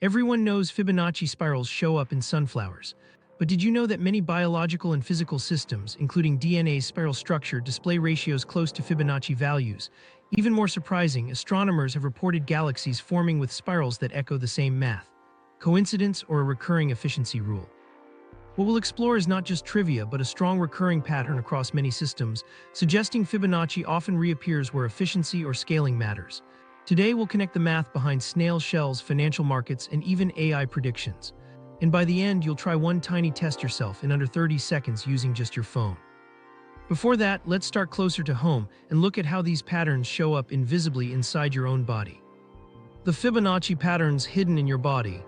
Everyone knows Fibonacci spirals show up in sunflowers. But did you know that many biological and physical systems, including DNA's spiral structure, display ratios close to Fibonacci values? Even more surprising, astronomers have reported galaxies forming with spirals that echo the same math. Coincidence or a recurring efficiency rule? What we'll explore is not just trivia, but a strong recurring pattern across many systems, suggesting Fibonacci often reappears where efficiency or scaling matters. Today, we'll connect the math behind snail shells, financial markets, and even AI predictions. And by the end, you'll try one tiny test yourself in under 30 seconds using just your phone. Before that, let's start closer to home and look at how these patterns show up invisibly inside your own body. The Fibonacci patterns hidden in your body.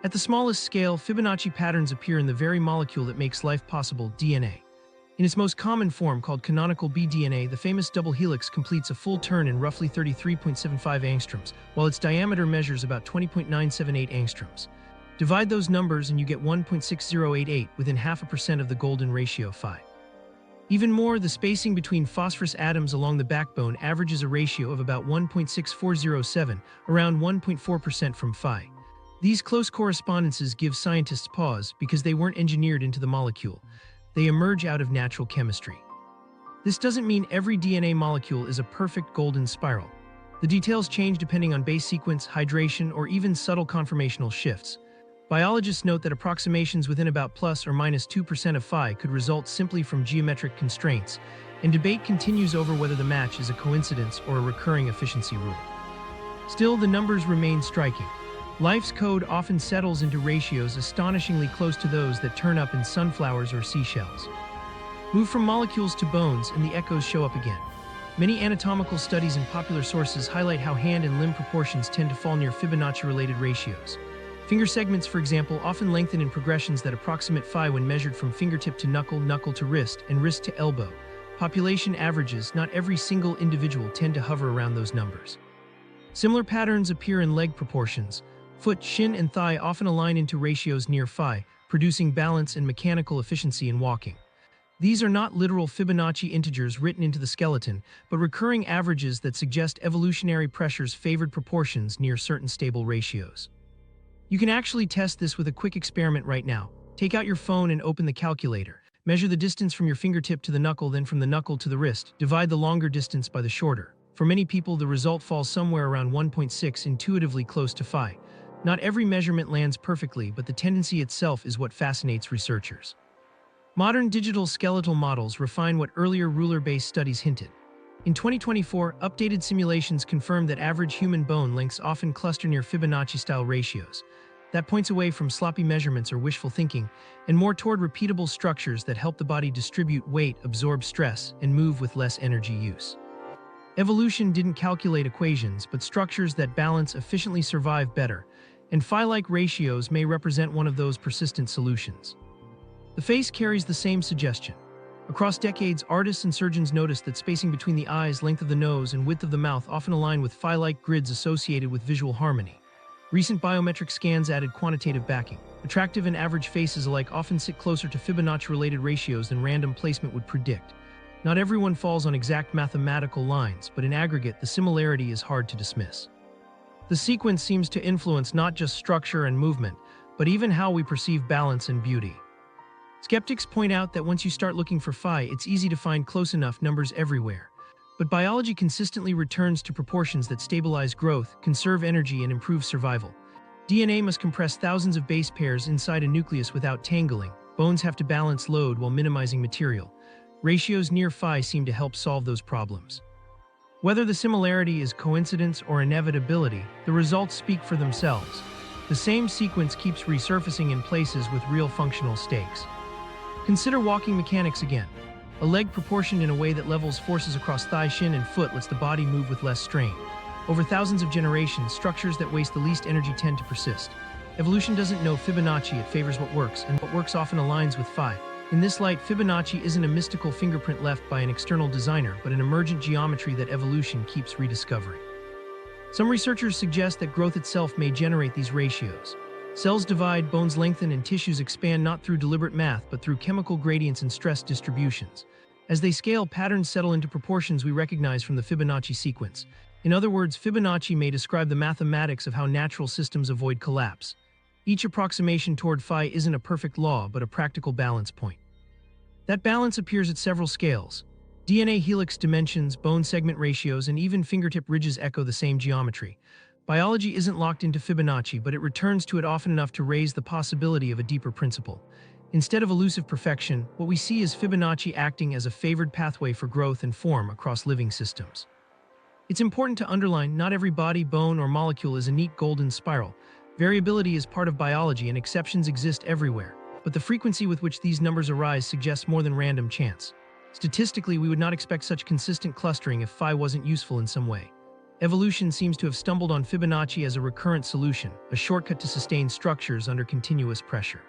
At the smallest scale, Fibonacci patterns appear in the very molecule that makes life possible, DNA. In its most common form, called canonical bDNA, the famous double helix completes a full turn in roughly 33.75 angstroms, while its diameter measures about 20.978 angstroms. Divide those numbers and you get 1.6088 within 0.5% of the golden ratio phi. Even more, the spacing between phosphorus atoms along the backbone averages a ratio of about 1.6407, around 1.4% from phi. These close correspondences give scientists pause because they weren't engineered into the molecule. They emerge out of natural chemistry. This doesn't mean every DNA molecule is a perfect golden spiral. The details change depending on base sequence, hydration, or even subtle conformational shifts. Biologists note that approximations within about plus or minus 2% of phi could result simply from geometric constraints, and debate continues over whether the match is a coincidence or a recurring efficiency rule. Still, the numbers remain striking. Life's code often settles into ratios astonishingly close to those that turn up in sunflowers or seashells. Move from molecules to bones and the echoes show up again. Many anatomical studies and popular sources highlight how hand and limb proportions tend to fall near Fibonacci-related ratios. Finger segments, for example, often lengthen in progressions that approximate phi when measured from fingertip to knuckle, knuckle to wrist, and wrist to elbow. Population averages, not every single individual, tend to hover around those numbers. Similar patterns appear in leg proportions. Foot, shin, and thigh often align into ratios near phi, producing balance and mechanical efficiency in walking. These are not literal Fibonacci integers written into the skeleton, but recurring averages that suggest evolutionary pressures favored proportions near certain stable ratios. You can actually test this with a quick experiment right now. Take out your phone and open the calculator. Measure the distance from your fingertip to the knuckle, then from the knuckle to the wrist. Divide the longer distance by the shorter. For many people, the result falls somewhere around 1.6, intuitively close to phi. Not every measurement lands perfectly, but the tendency itself is what fascinates researchers. Modern digital skeletal models refine what earlier ruler-based studies hinted. In 2024, updated simulations confirmed that average human bone lengths often cluster near Fibonacci-style ratios. That points away from sloppy measurements or wishful thinking, and more toward repeatable structures that help the body distribute weight, absorb stress, and move with less energy use. Evolution didn't calculate equations, but structures that balance efficiently survive better, and phi-like ratios may represent one of those persistent solutions. The face carries the same suggestion. Across decades, artists and surgeons noticed that spacing between the eyes, length of the nose, and width of the mouth often align with phi-like grids associated with visual harmony. Recent biometric scans added quantitative backing. Attractive and average faces alike often sit closer to Fibonacci-related ratios than random placement would predict. Not everyone falls on exact mathematical lines, but in aggregate, the similarity is hard to dismiss. The sequence seems to influence not just structure and movement, but even how we perceive balance and beauty. Skeptics point out that once you start looking for phi, it's easy to find close enough numbers everywhere. But biology consistently returns to proportions that stabilize growth, conserve energy, and improve survival. DNA must compress thousands of base pairs inside a nucleus without tangling. Bones have to balance load while minimizing material. Ratios near phi seem to help solve those problems. Whether the similarity is coincidence or inevitability, the results speak for themselves. The same sequence keeps resurfacing in places with real functional stakes. Consider walking mechanics again. A leg proportioned in a way that levels forces across thigh, shin, and foot lets the body move with less strain. Over thousands of generations, structures that waste the least energy tend to persist. Evolution doesn't know Fibonacci, it favors what works, and what works often aligns with phi. In this light, Fibonacci isn't a mystical fingerprint left by an external designer, but an emergent geometry that evolution keeps rediscovering. Some researchers suggest that growth itself may generate these ratios. Cells divide, bones lengthen, and tissues expand not through deliberate math, but through chemical gradients and stress distributions. As they scale, patterns settle into proportions we recognize from the Fibonacci sequence. In other words, Fibonacci may describe the mathematics of how natural systems avoid collapse. Each approximation toward phi isn't a perfect law, but a practical balance point. That balance appears at several scales. DNA helix dimensions, bone segment ratios, and even fingertip ridges echo the same geometry. Biology isn't locked into Fibonacci, but it returns to it often enough to raise the possibility of a deeper principle. Instead of elusive perfection, what we see is Fibonacci acting as a favored pathway for growth and form across living systems. It's important to underline, not every body, bone, or molecule is a neat golden spiral. Variability is part of biology and exceptions exist everywhere, but the frequency with which these numbers arise suggests more than random chance. Statistically, we would not expect such consistent clustering if phi wasn't useful in some way. Evolution seems to have stumbled on Fibonacci as a recurrent solution, a shortcut to sustain structures under continuous pressure.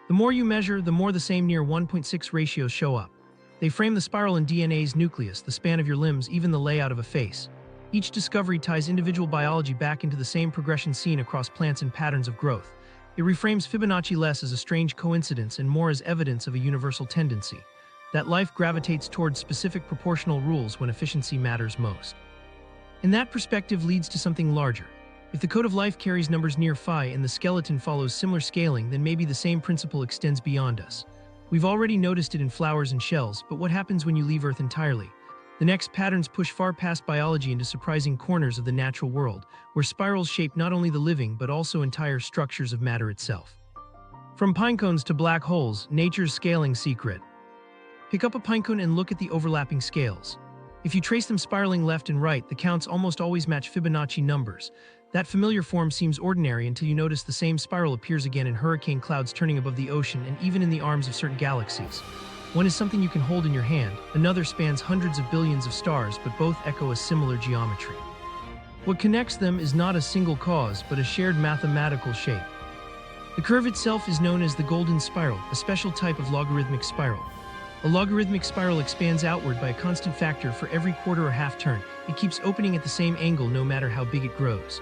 The more you measure, the more the same near 1.6 ratios show up. They frame the spiral in DNA's nucleus, the span of your limbs, even the layout of a face. Each discovery ties individual biology back into the same progression seen across plants and patterns of growth. It reframes Fibonacci less as a strange coincidence and more as evidence of a universal tendency, that life gravitates towards specific proportional rules when efficiency matters most. And that perspective leads to something larger. If the code of life carries numbers near phi and the skeleton follows similar scaling, then maybe the same principle extends beyond us. We've already noticed it in flowers and shells, but what happens when you leave Earth entirely? The next patterns push far past biology into surprising corners of the natural world, where spirals shape not only the living but also entire structures of matter itself. From pinecones to black holes, nature's scaling secret. Pick up a pinecone and look at the overlapping scales. If you trace them spiraling left and right, the counts almost always match Fibonacci numbers. That familiar form seems ordinary until you notice the same spiral appears again in hurricane clouds turning above the ocean and even in the arms of certain galaxies. One is something you can hold in your hand, another spans hundreds of billions of stars, but both echo a similar geometry. What connects them is not a single cause, but a shared mathematical shape. The curve itself is known as the golden spiral, a special type of logarithmic spiral. A logarithmic spiral expands outward by a constant factor for every quarter or half turn. It keeps opening at the same angle no matter how big it grows.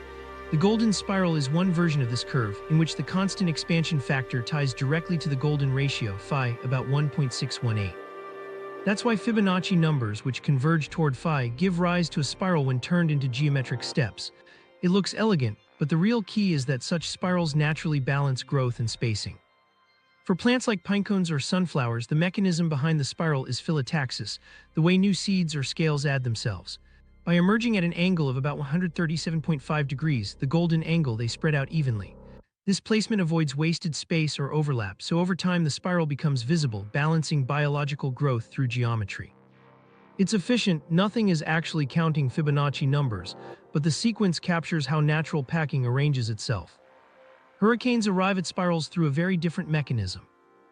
The golden spiral is one version of this curve, in which the constant expansion factor ties directly to the golden ratio, phi, about 1.618. That's why Fibonacci numbers, which converge toward phi, give rise to a spiral when turned into geometric steps. It looks elegant, but the real key is that such spirals naturally balance growth and spacing. For plants like pinecones or sunflowers, the mechanism behind the spiral is phyllotaxis, the way new seeds or scales add themselves. By emerging at an angle of about 137.5 degrees, the golden angle, they spread out evenly. This placement avoids wasted space or overlap, so over time the spiral becomes visible, balancing biological growth through geometry. It's efficient, nothing is actually counting Fibonacci numbers, but the sequence captures how natural packing arranges itself. Hurricanes arrive at spirals through a very different mechanism.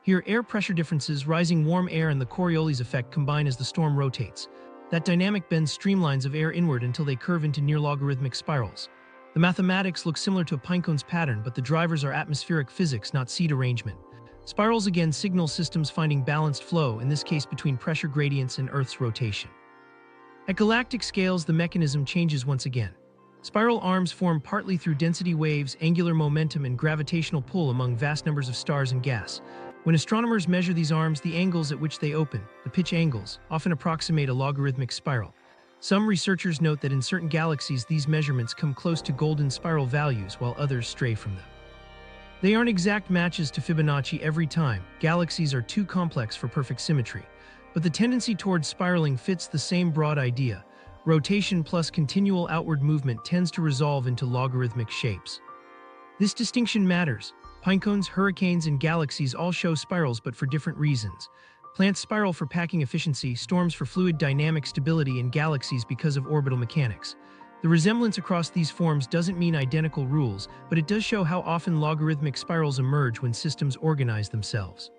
Here, air pressure differences, rising warm air, and the Coriolis effect combine as the storm rotates. That dynamic bends streamlines of air inward until they curve into near logarithmic spirals. The mathematics look similar to a pinecone's pattern, but the drivers are atmospheric physics, not seed arrangement. Spirals again signal systems finding balanced flow, in this case between pressure gradients and Earth's rotation. At galactic scales, the mechanism changes once again. Spiral arms form partly through density waves, angular momentum, and gravitational pull among vast numbers of stars and gas. When astronomers measure these arms, the angles at which they open, the pitch angles, often approximate a logarithmic spiral. Some researchers note that in certain galaxies these measurements come close to golden spiral values, while others stray from them. They aren't exact matches to Fibonacci every time. Galaxies are too complex for perfect symmetry. But the tendency towards spiraling fits the same broad idea. Rotation plus continual outward movement tends to resolve into logarithmic shapes. This distinction matters. Pinecones, hurricanes, and galaxies all show spirals, but for different reasons. Plants spiral for packing efficiency, storms for fluid dynamic stability, and galaxies because of orbital mechanics. The resemblance across these forms doesn't mean identical rules, but it does show how often logarithmic spirals emerge when systems organize themselves.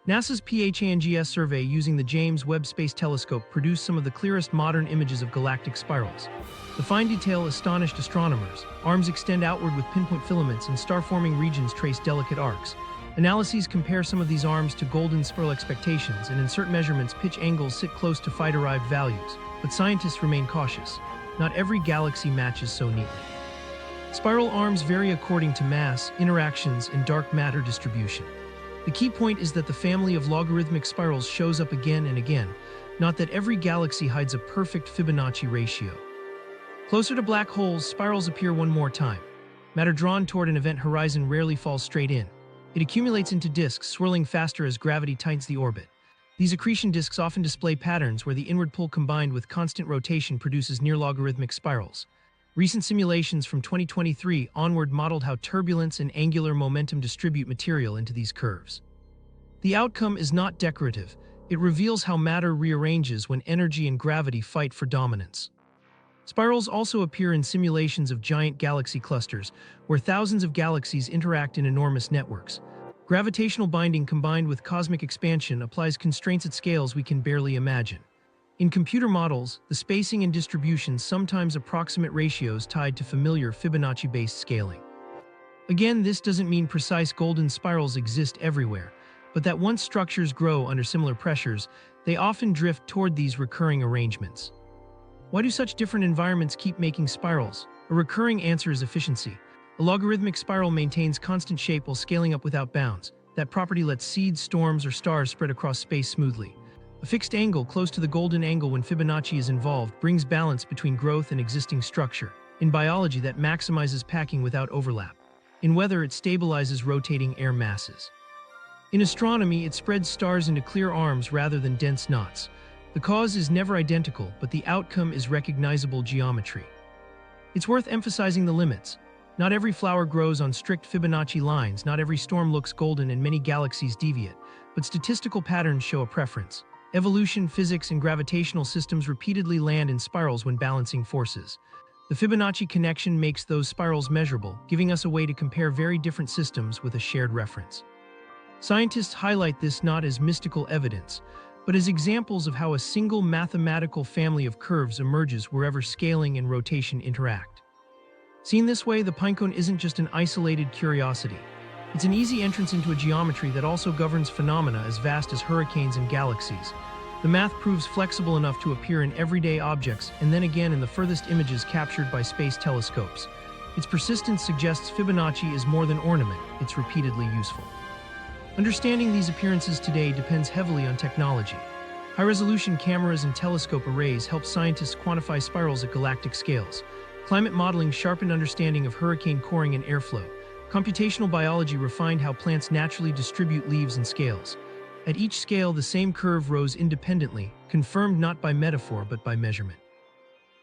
NASA's PHANGS survey using the James Webb Space Telescope produced some of the clearest modern images of galactic spirals. The fine detail astonished astronomers. Arms extend outward with pinpoint filaments, and star-forming regions trace delicate arcs. Analyses compare some of these arms to golden spiral expectations, and in certain measurements pitch angles sit close to phi-derived values. But scientists remain cautious. Not every galaxy matches so neatly. Spiral arms vary according to mass, interactions, and dark matter distribution. The key point is that the family of logarithmic spirals shows up again and again, not that every galaxy hides a perfect Fibonacci ratio. Closer to black holes, spirals appear one more time. Matter drawn toward an event horizon rarely falls straight in. It accumulates into disks, swirling faster as gravity tightens the orbit. These accretion disks often display patterns where the inward pull combined with constant rotation produces near logarithmic spirals. Recent simulations from 2023 onward modeled how turbulence and angular momentum distribute material into these curves. The outcome is not decorative. It reveals how matter rearranges when energy and gravity fight for dominance. Spirals also appear in simulations of giant galaxy clusters, where thousands of galaxies interact in enormous networks. Gravitational binding combined with cosmic expansion applies constraints at scales we can barely imagine. In computer models, the spacing and distribution sometimes approximate ratios tied to familiar Fibonacci-based scaling. Again, this doesn't mean precise golden spirals exist everywhere, but that once structures grow under similar pressures, they often drift toward these recurring arrangements. Why do such different environments keep making spirals? A recurring answer is efficiency. A logarithmic spiral maintains constant shape while scaling up without bounds. That property lets seeds, storms, or stars spread across space smoothly. A fixed angle close to the golden angle when Fibonacci is involved brings balance between growth and existing structure. In biology, that maximizes packing without overlap. In weather, it stabilizes rotating air masses. In astronomy, it spreads stars into clear arms rather than dense knots. The cause is never identical, but the outcome is recognizable geometry. It's worth emphasizing the limits. Not every flower grows on strict Fibonacci lines, not every storm looks golden, and many galaxies deviate, but statistical patterns show a preference. Evolution, physics, and gravitational systems repeatedly land in spirals when balancing forces. The Fibonacci connection makes those spirals measurable, giving us a way to compare very different systems with a shared reference. Scientists highlight this not as mystical evidence, but as examples of how a single mathematical family of curves emerges wherever scaling and rotation interact. Seen this way, the pinecone isn't just an isolated curiosity. It's an easy entrance into a geometry that also governs phenomena as vast as hurricanes and galaxies. The math proves flexible enough to appear in everyday objects and then again in the furthest images captured by space telescopes. Its persistence suggests Fibonacci is more than ornament, it's repeatedly useful. Understanding these appearances today depends heavily on technology. High-resolution cameras and telescope arrays help scientists quantify spirals at galactic scales. Climate modeling sharpened understanding of hurricane coring and airflow. Computational biology refined how plants naturally distribute leaves and scales. At each scale, the same curve rose independently, confirmed not by metaphor but by measurement.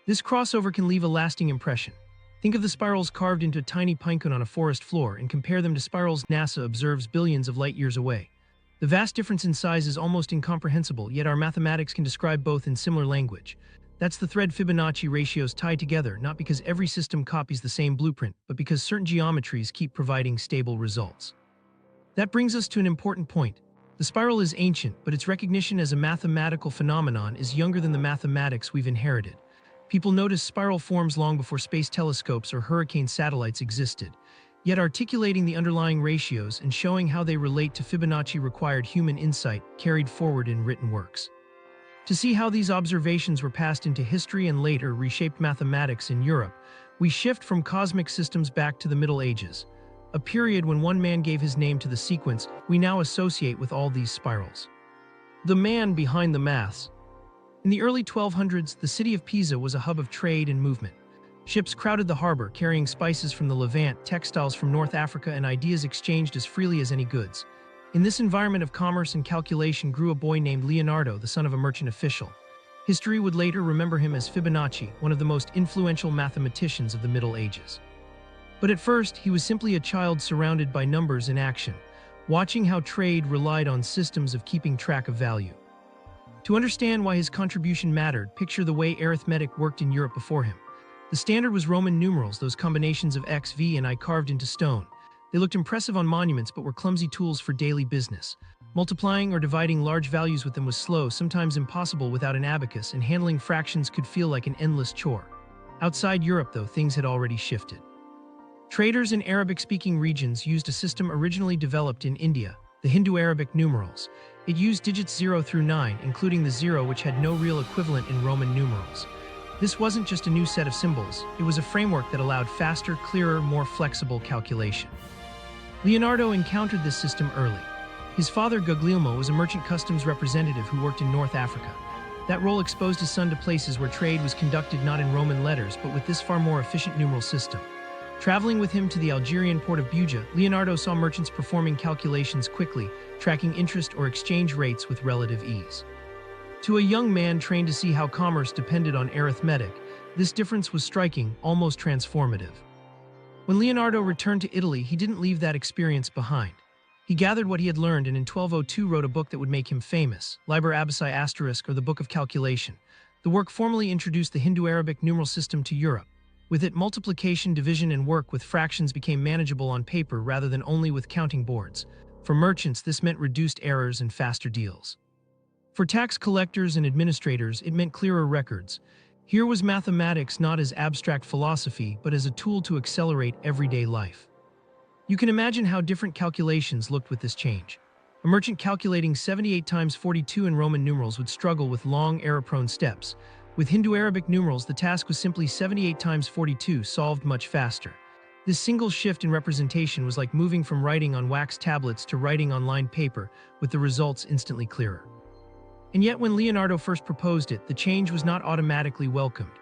This crossover can leave a lasting impression. Think of the spirals carved into a tiny pinecone on a forest floor and compare them to spirals NASA observes billions of light-years away. The vast difference in size is almost incomprehensible, yet our mathematics can describe both in similar language. That's the thread Fibonacci ratios tie together, not because every system copies the same blueprint, but because certain geometries keep providing stable results. That brings us to an important point. The spiral is ancient, but its recognition as a mathematical phenomenon is younger than the mathematics we've inherited. People noticed spiral forms long before space telescopes or hurricane satellites existed. Yet articulating the underlying ratios and showing how they relate to Fibonacci required human insight carried forward in written works. To see how these observations were passed into history and later reshaped mathematics in Europe, we shift from cosmic systems back to the Middle Ages, a period when one man gave his name to the sequence we now associate with all these spirals. The man behind the maths. In the early 1200s, the city of Pisa was a hub of trade and movement. Ships crowded the harbor, carrying spices from the Levant, textiles from North Africa, and ideas exchanged as freely as any goods. In this environment of commerce and calculation grew a boy named Leonardo, the son of a merchant official. History would later remember him as Fibonacci, one of the most influential mathematicians of the Middle Ages. But at first, he was simply a child surrounded by numbers in action, watching how trade relied on systems of keeping track of value. To understand why his contribution mattered, picture the way arithmetic worked in Europe before him. The standard was Roman numerals, those combinations of x, v, and I carved into stone. They looked impressive on monuments but were clumsy tools for daily business. Multiplying or dividing large values with them was slow, sometimes impossible without an abacus, and handling fractions could feel like an endless chore. Outside Europe, though, things had already shifted. Traders in Arabic-speaking regions used a system originally developed in India, the Hindu-Arabic numerals. It used digits 0 through 9, including the 0, which had no real equivalent in Roman numerals. This wasn't just a new set of symbols, it was a framework that allowed faster, clearer, more flexible calculation. Leonardo encountered this system early. His father, Guglielmo, was a merchant customs representative who worked in North Africa. That role exposed his son to places where trade was conducted not in Roman letters, but with this far more efficient numeral system. Traveling with him to the Algerian port of Buja, Leonardo saw merchants performing calculations quickly, tracking interest or exchange rates with relative ease. To a young man trained to see how commerce depended on arithmetic, this difference was striking, almost transformative. When Leonardo returned to Italy, he didn't leave that experience behind. He gathered what he had learned and in 1202 wrote a book that would make him famous, Liber Abaci Asterisk, or the Book of Calculation. The work formally introduced the Hindu-Arabic numeral system to Europe. With it, multiplication, division, and work with fractions became manageable on paper rather than only with counting boards. For merchants, this meant reduced errors and faster deals. For tax collectors and administrators, it meant clearer records. Here was mathematics not as abstract philosophy, but as a tool to accelerate everyday life. You can imagine how different calculations looked with this change. A merchant calculating 78 times 42 in Roman numerals would struggle with long, error-prone steps. With Hindu-Arabic numerals, the task was simply 78 times 42, solved much faster. This single shift in representation was like moving from writing on wax tablets to writing on lined paper, with the results instantly clearer. And yet, when Leonardo first proposed it, the change was not automatically welcomed.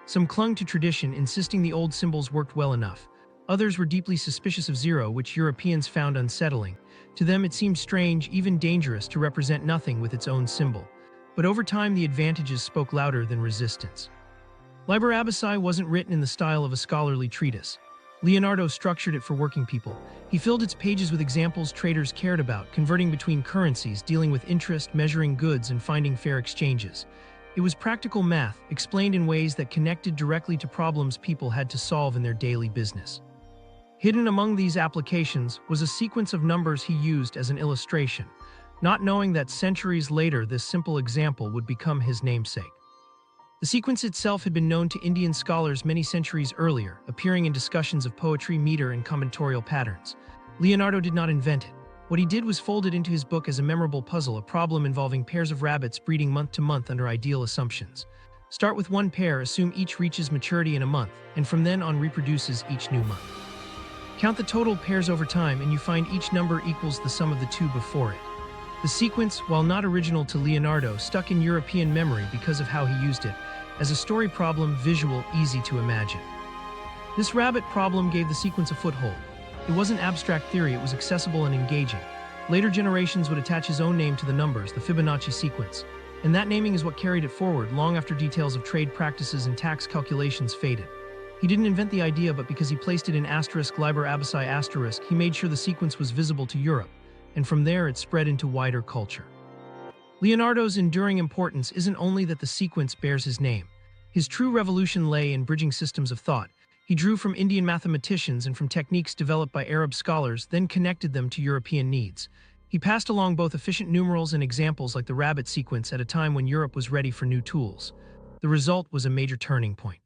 Some clung to tradition, insisting the old symbols worked well enough. Others were deeply suspicious of zero, which Europeans found unsettling. To them, it seemed strange, even dangerous, to represent nothing with its own symbol. But over time, the advantages spoke louder than resistance. Liber Abaci wasn't written in the style of a scholarly treatise. Leonardo structured it for working people. He filled its pages with examples traders cared about, converting between currencies, dealing with interest, measuring goods, and finding fair exchanges. It was practical math, explained in ways that connected directly to problems people had to solve in their daily business. Hidden among these applications was a sequence of numbers he used as an illustration, not knowing that centuries later this simple example would become his namesake. The sequence itself had been known to Indian scholars many centuries earlier, appearing in discussions of poetry, meter, and combinatorial patterns. Leonardo did not invent it. What he did was fold it into his book as a memorable puzzle, a problem involving pairs of rabbits breeding month to month under ideal assumptions. Start with one pair, assume each reaches maturity in a month, and from then on reproduces each new month. Count the total pairs over time, and you find each number equals the sum of the two before it. The sequence, while not original to Leonardo, stuck in European memory because of how he used it, as a story problem, visual, easy to imagine. This rabbit problem gave the sequence a foothold. It wasn't abstract theory, it was accessible and engaging. Later generations would attach his own name to the numbers, the Fibonacci-sequence, and that naming is what carried it forward long after details of trade practices and tax calculations faded. He didn't invent the idea, but because he placed it in asterisk Liber Abaci asterisk, he made sure the sequence was visible to Europe, and from there it spread into wider culture. Leonardo's enduring importance isn't only that the sequence bears his name. His true revolution lay in bridging systems of thought. He drew from Indian mathematicians and from techniques developed by Arab scholars, then connected them to European needs. He passed along both efficient numerals and examples like the rabbit sequence at a time when Europe was ready for new tools. The result was a major turning point.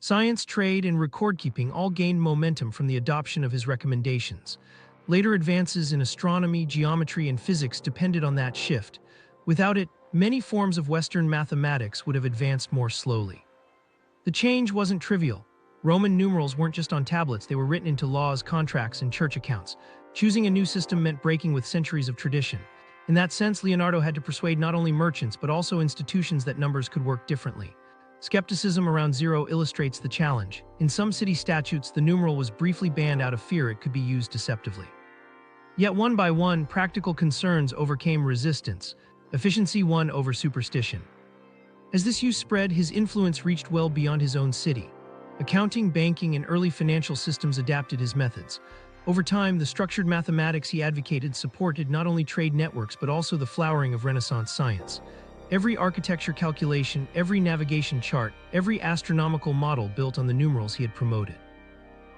Science, trade, and record-keeping all gained momentum from the adoption of his recommendations. Later advances in astronomy, geometry, and physics depended on that shift. Without it, many forms of Western mathematics would have advanced more slowly. The change wasn't trivial. Roman numerals weren't just on tablets, they were written into laws, contracts, and church accounts. Choosing a new system meant breaking with centuries of tradition. In that sense, Leonardo had to persuade not only merchants, but also institutions that numbers could work differently. Skepticism around zero illustrates the challenge. In some city statutes, the numeral was briefly banned out of fear it could be used deceptively. Yet one by one, practical concerns overcame resistance. Efficiency won over superstition. As this use spread, his influence reached well beyond his own city. Accounting, banking, and early financial systems adapted his methods. Over time, the structured mathematics he advocated supported not only trade networks but also the flowering of Renaissance science. Every architecture calculation, every navigation chart, every astronomical model built on the numerals he had promoted.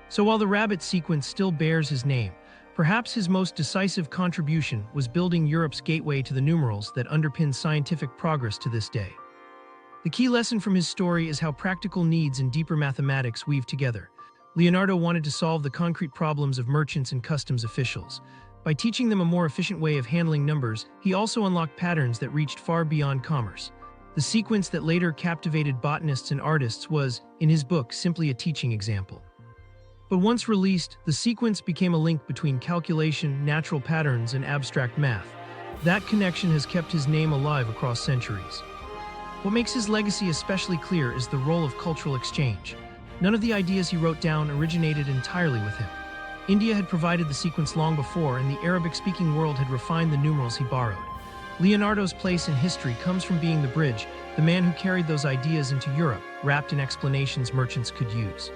So while the rabbit sequence still bears his name, perhaps his most decisive contribution was building Europe's gateway to the numerals that underpin scientific progress to this day. The key lesson from his story is how practical needs and deeper mathematics weave together. Leonardo wanted to solve the concrete problems of merchants and customs officials. By teaching them a more efficient way of handling numbers, he also unlocked patterns that reached far beyond commerce. The sequence that later captivated botanists and artists was, in his book, simply a teaching example. But once released, the sequence became a link between calculation, natural patterns, and abstract math. That connection has kept his name alive across centuries. What makes his legacy especially clear is the role of cultural exchange. None of the ideas he wrote down originated entirely with him. India had provided the sequence long before, and the Arabic-speaking world had refined the numerals he borrowed. Leonardo's place in history comes from being the bridge, the man who carried those ideas into Europe, wrapped in explanations merchants could use.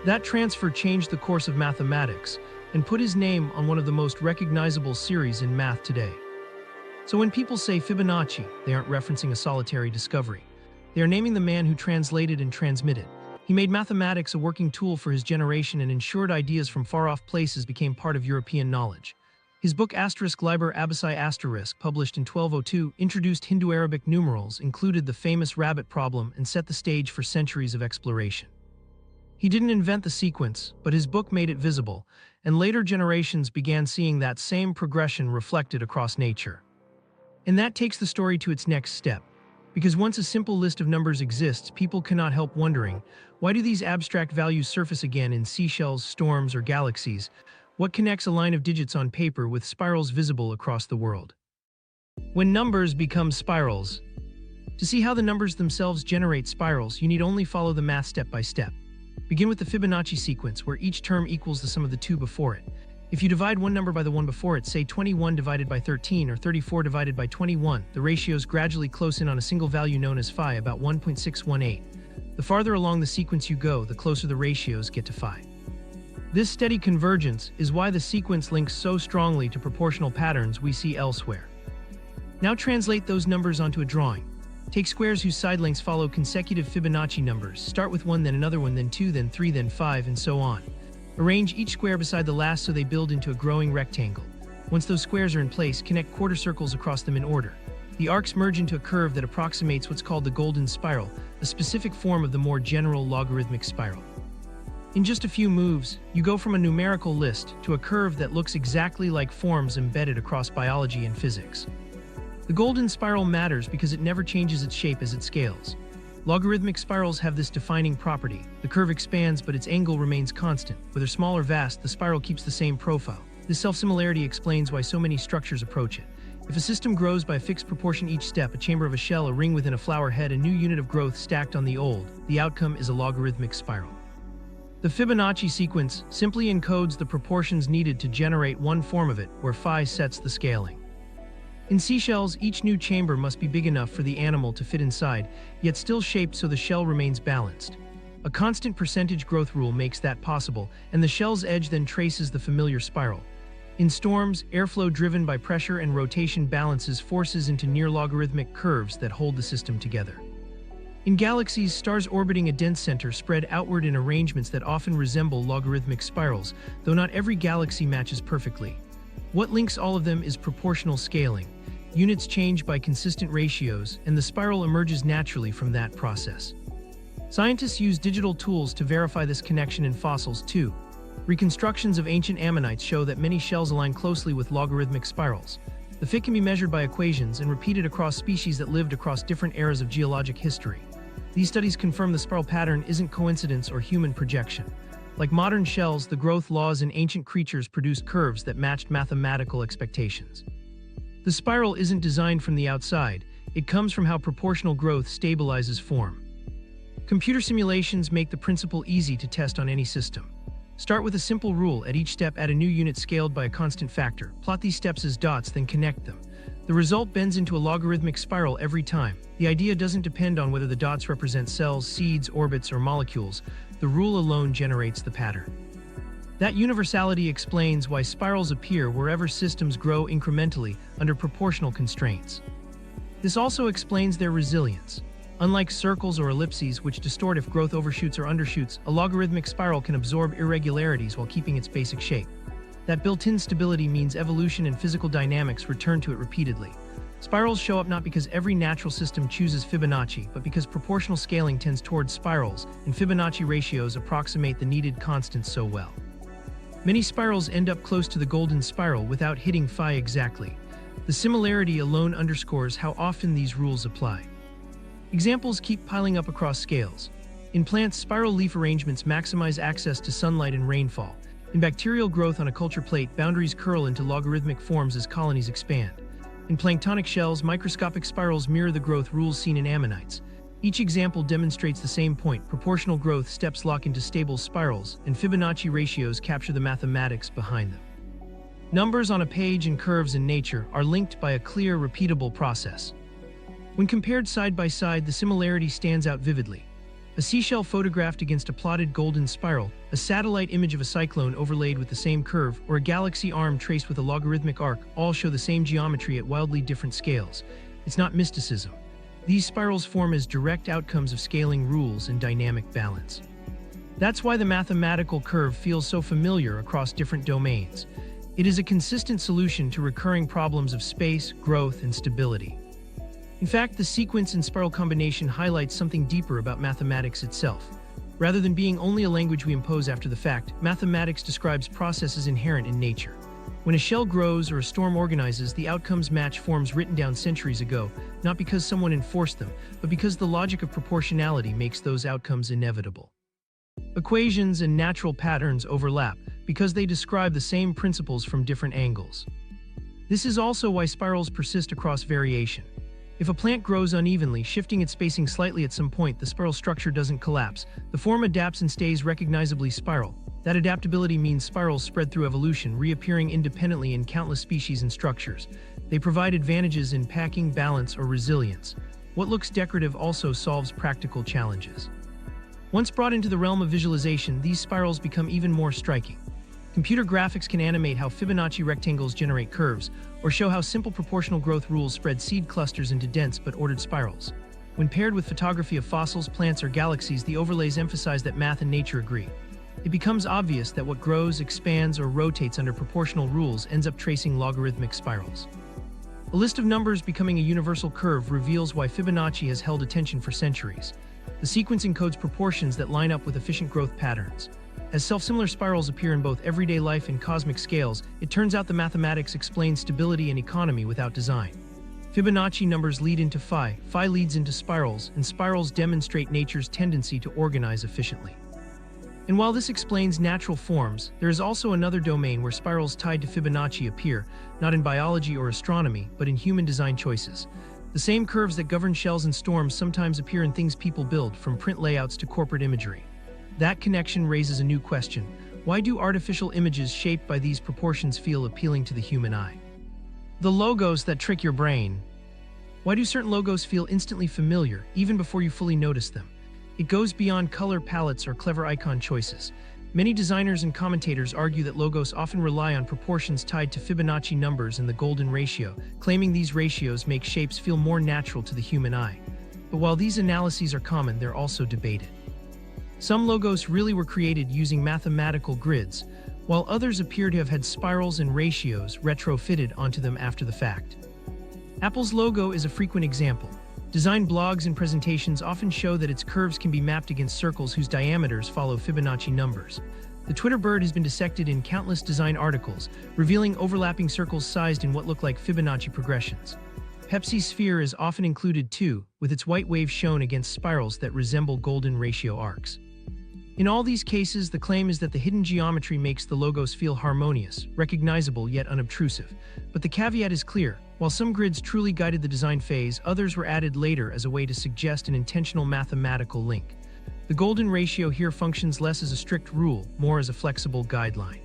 That transfer changed the course of mathematics and put his name on one of the most recognizable series in math today. So when people say Fibonacci, they aren't referencing a solitary discovery. They are naming the man who translated and transmitted. He made mathematics a working tool for his generation and ensured ideas from far-off places became part of European knowledge. His book Liber Abyssai *, published in 1202, introduced Hindu-Arabic numerals, included the famous rabbit problem, and set the stage for centuries of exploration. He didn't invent the sequence, but his book made it visible, and later generations began seeing that same progression reflected across nature. And that takes the story to its next step. Because once a simple list of numbers exists, people cannot help wondering, why do these abstract values surface again in seashells, storms, or galaxies? What connects a line of digits on paper with spirals visible across the world? When numbers become spirals. To see how the numbers themselves generate spirals, you need only follow the math step by step. Begin with the Fibonacci sequence, where each term equals the sum of the two before it. If you divide one number by the one before it, say 21 divided by 13 or 34 divided by 21, the ratios gradually close in on a single value known as phi, about 1.618. The farther along the sequence you go, the closer the ratios get to phi. This steady convergence is why the sequence links so strongly to proportional patterns we see elsewhere. Now translate those numbers onto a drawing. Take squares whose side lengths follow consecutive Fibonacci numbers. Start with 1, then another one, then 2, then 3, then 5, and so on. Arrange each square beside the last so they build into a growing rectangle. Once those squares are in place, connect quarter circles across them in order. The arcs merge into a curve that approximates what's called the golden spiral, a specific form of the more general logarithmic spiral. In just a few moves, you go from a numerical list to a curve that looks exactly like forms embedded across biology and physics. The golden spiral matters because it never changes its shape as it scales. Logarithmic spirals have this defining property. The curve expands, but its angle remains constant. Whether small or vast, the spiral keeps the same profile. This self-similarity explains why so many structures approach it. If a system grows by a fixed proportion each step, a chamber of a shell, a ring within a flower head, a new unit of growth stacked on the old, the outcome is a logarithmic spiral. The Fibonacci sequence simply encodes the proportions needed to generate one form of it, where phi sets the scaling. In seashells, each new chamber must be big enough for the animal to fit inside, yet still shaped so the shell remains balanced. A constant percentage growth rule makes that possible, and the shell's edge then traces the familiar spiral. In storms, airflow driven by pressure and rotation balances forces into near-logarithmic curves that hold the system together. In galaxies, stars orbiting a dense center spread outward in arrangements that often resemble logarithmic spirals, though not every galaxy matches perfectly. What links all of them is proportional scaling. Units change by consistent ratios, and the spiral emerges naturally from that process. Scientists use digital tools to verify this connection in fossils too. Reconstructions of ancient ammonites show that many shells align closely with logarithmic spirals. The fit can be measured by equations and repeated across species that lived across different eras of geologic history. These studies confirm the spiral pattern isn't coincidence or human projection. Like modern shells, the growth laws in ancient creatures produced curves that matched mathematical expectations. The spiral isn't designed from the outside, it comes from how proportional growth stabilizes form. Computer simulations make the principle easy to test on any system. Start with a simple rule. At each step, add a new unit scaled by a constant factor. Plot these steps as dots, then connect them. The result bends into a logarithmic spiral every time. The idea doesn't depend on whether the dots represent cells, seeds, orbits, or molecules. The rule alone generates the pattern. That universality explains why spirals appear wherever systems grow incrementally under proportional constraints. This also explains their resilience. Unlike circles or ellipses, which distort if growth overshoots or undershoots, a logarithmic spiral can absorb irregularities while keeping its basic shape. That built-in stability means evolution and physical dynamics return to it repeatedly. Spirals show up not because every natural system chooses Fibonacci, but because proportional scaling tends towards spirals, and Fibonacci ratios approximate the needed constants so well. Many spirals end up close to the golden spiral without hitting phi exactly. The similarity alone underscores how often these rules apply. Examples keep piling up across scales. In plants, spiral leaf arrangements maximize access to sunlight and rainfall. In bacterial growth on a culture plate, boundaries curl into logarithmic forms as colonies expand. In planktonic shells, microscopic spirals mirror the growth rules seen in ammonites. Each example demonstrates the same point: proportional growth steps lock into stable spirals, and Fibonacci ratios capture the mathematics behind them. Numbers on a page and curves in nature are linked by a clear, repeatable process. When compared side by side, the similarity stands out vividly. A seashell photographed against a plotted golden spiral, a satellite image of a cyclone overlaid with the same curve, or a galaxy arm traced with a logarithmic arc all show the same geometry at wildly different scales. It's not mysticism. These spirals form as direct outcomes of scaling rules and dynamic balance. That's why the mathematical curve feels so familiar across different domains. It is a consistent solution to recurring problems of space, growth, and stability. In fact, the sequence and spiral combination highlights something deeper about mathematics itself. Rather than being only a language we impose after the fact, mathematics describes processes inherent in nature. When a shell grows or a storm organizes, the outcomes match forms written down centuries ago, not because someone enforced them, but because the logic of proportionality makes those outcomes inevitable. Equations and natural patterns overlap because they describe the same principles from different angles. This is also why spirals persist across variation. If a plant grows unevenly, shifting its spacing slightly at some point, the spiral structure doesn't collapse. The form adapts and stays recognizably spiral. That adaptability means spirals spread through evolution, reappearing independently in countless species and structures. They provide advantages in packing, balance, or resilience. What looks decorative also solves practical challenges. Once brought into the realm of visualization, these spirals become even more striking. Computer graphics can animate how Fibonacci rectangles generate curves, or show how simple proportional growth rules spread seed clusters into dense but ordered spirals. When paired with photography of fossils, plants, or galaxies, the overlays emphasize that math and nature agree. It becomes obvious that what grows, expands, or rotates under proportional rules ends up tracing logarithmic spirals. A list of numbers becoming a universal curve reveals why Fibonacci has held attention for centuries. The sequence encodes proportions that line up with efficient growth patterns. As self-similar spirals appear in both everyday life and cosmic scales, it turns out the mathematics explains stability and economy without design. Fibonacci numbers lead into phi, phi leads into spirals, and spirals demonstrate nature's tendency to organize efficiently. And while this explains natural forms, there is also another domain where spirals tied to Fibonacci appear, not in biology or astronomy, but in human design choices. The same curves that govern shells and storms sometimes appear in things people build, from print layouts to corporate imagery. That connection raises a new question. Why do artificial images shaped by these proportions feel appealing to the human eye? The logos that trick your brain. Why do certain logos feel instantly familiar, even before you fully notice them? It goes beyond color palettes or clever icon choices. Many designers and commentators argue that logos often rely on proportions tied to Fibonacci numbers and the golden ratio, claiming these ratios make shapes feel more natural to the human eye. But while these analyses are common, they're also debated. Some logos really were created using mathematical grids, while others appear to have had spirals and ratios retrofitted onto them after the fact. Apple's logo is a frequent example. Design blogs and presentations often show that its curves can be mapped against circles whose diameters follow Fibonacci numbers. The Twitter bird has been dissected in countless design articles, revealing overlapping circles sized in what look like Fibonacci progressions. Pepsi's sphere is often included too, with its white wave shown against spirals that resemble golden ratio arcs. In all these cases, the claim is that the hidden geometry makes the logos feel harmonious, recognizable yet unobtrusive. But the caveat is clear. While some grids truly guided the design phase, others were added later as a way to suggest an intentional mathematical link. The golden ratio here functions less as a strict rule, more as a flexible guideline.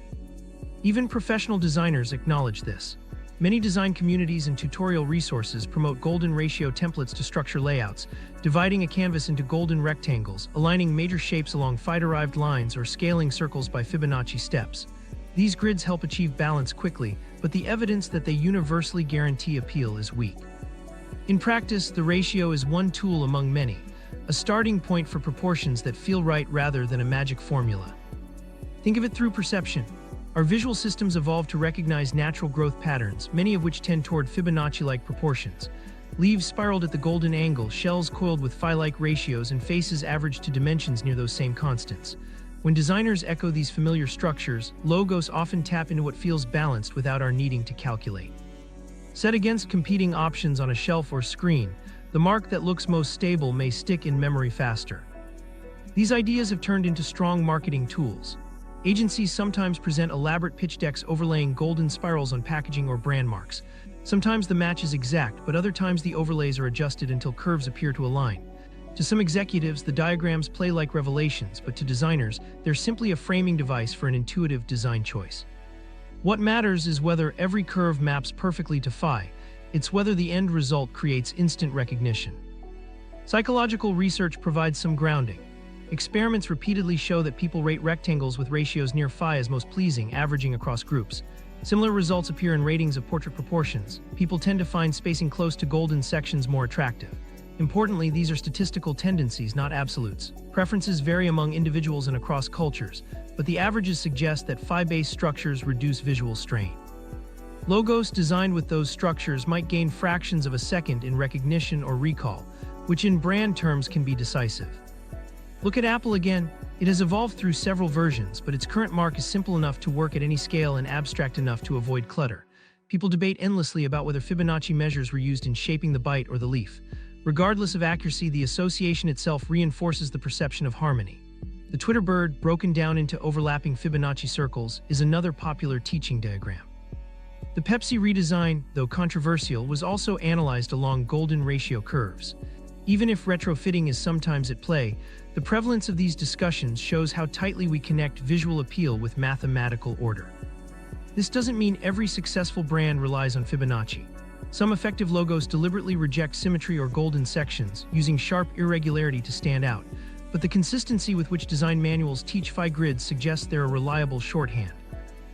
Even professional designers acknowledge this. Many design communities and tutorial resources promote golden ratio templates to structure layouts, dividing a canvas into golden rectangles, aligning major shapes along phi-derived lines, or scaling circles by Fibonacci steps. These grids help achieve balance quickly, but the evidence that they universally guarantee appeal is weak. In practice, the ratio is one tool among many, a starting point for proportions that feel right rather than a magic formula. Think of it through perception. Our visual systems evolved to recognize natural growth patterns, many of which tend toward Fibonacci-like proportions. Leaves spiraled at the golden angle, shells coiled with phi-like ratios, and faces averaged to dimensions near those same constants. When designers echo these familiar structures, logos often tap into what feels balanced without our needing to calculate. Set against competing options on a shelf or screen, the mark that looks most stable may stick in memory faster. These ideas have turned into strong marketing tools. Agencies sometimes present elaborate pitch decks overlaying golden spirals on packaging or brand marks. Sometimes the match is exact, but other times the overlays are adjusted until curves appear to align. To some executives, the diagrams play like revelations, but to designers, they're simply a framing device for an intuitive design choice. What matters is whether every curve maps perfectly to phi. It's whether the end result creates instant recognition. Psychological research provides some grounding. Experiments repeatedly show that people rate rectangles with ratios near phi as most pleasing, averaging across groups. Similar results appear in ratings of portrait proportions. People tend to find spacing close to golden sections more attractive. Importantly, these are statistical tendencies, not absolutes. Preferences vary among individuals and across cultures, but the averages suggest that phi-based structures reduce visual strain. Logos designed with those structures might gain fractions of a second in recognition or recall, which in brand terms can be decisive. Look at Apple again. It has evolved through several versions, but its current mark is simple enough to work at any scale and abstract enough to avoid clutter. People debate endlessly about whether Fibonacci measures were used in shaping the byte or the leaf. Regardless of accuracy, the association itself reinforces the perception of harmony. The Twitter bird, broken down into overlapping Fibonacci circles, is another popular teaching diagram. The Pepsi redesign, though controversial, was also analyzed along golden ratio curves. Even if retrofitting is sometimes at play, the prevalence of these discussions shows how tightly we connect visual appeal with mathematical order. This doesn't mean every successful brand relies on Fibonacci. Some effective logos deliberately reject symmetry or golden sections, using sharp irregularity to stand out, but the consistency with which design manuals teach phi grids suggests they're a reliable shorthand.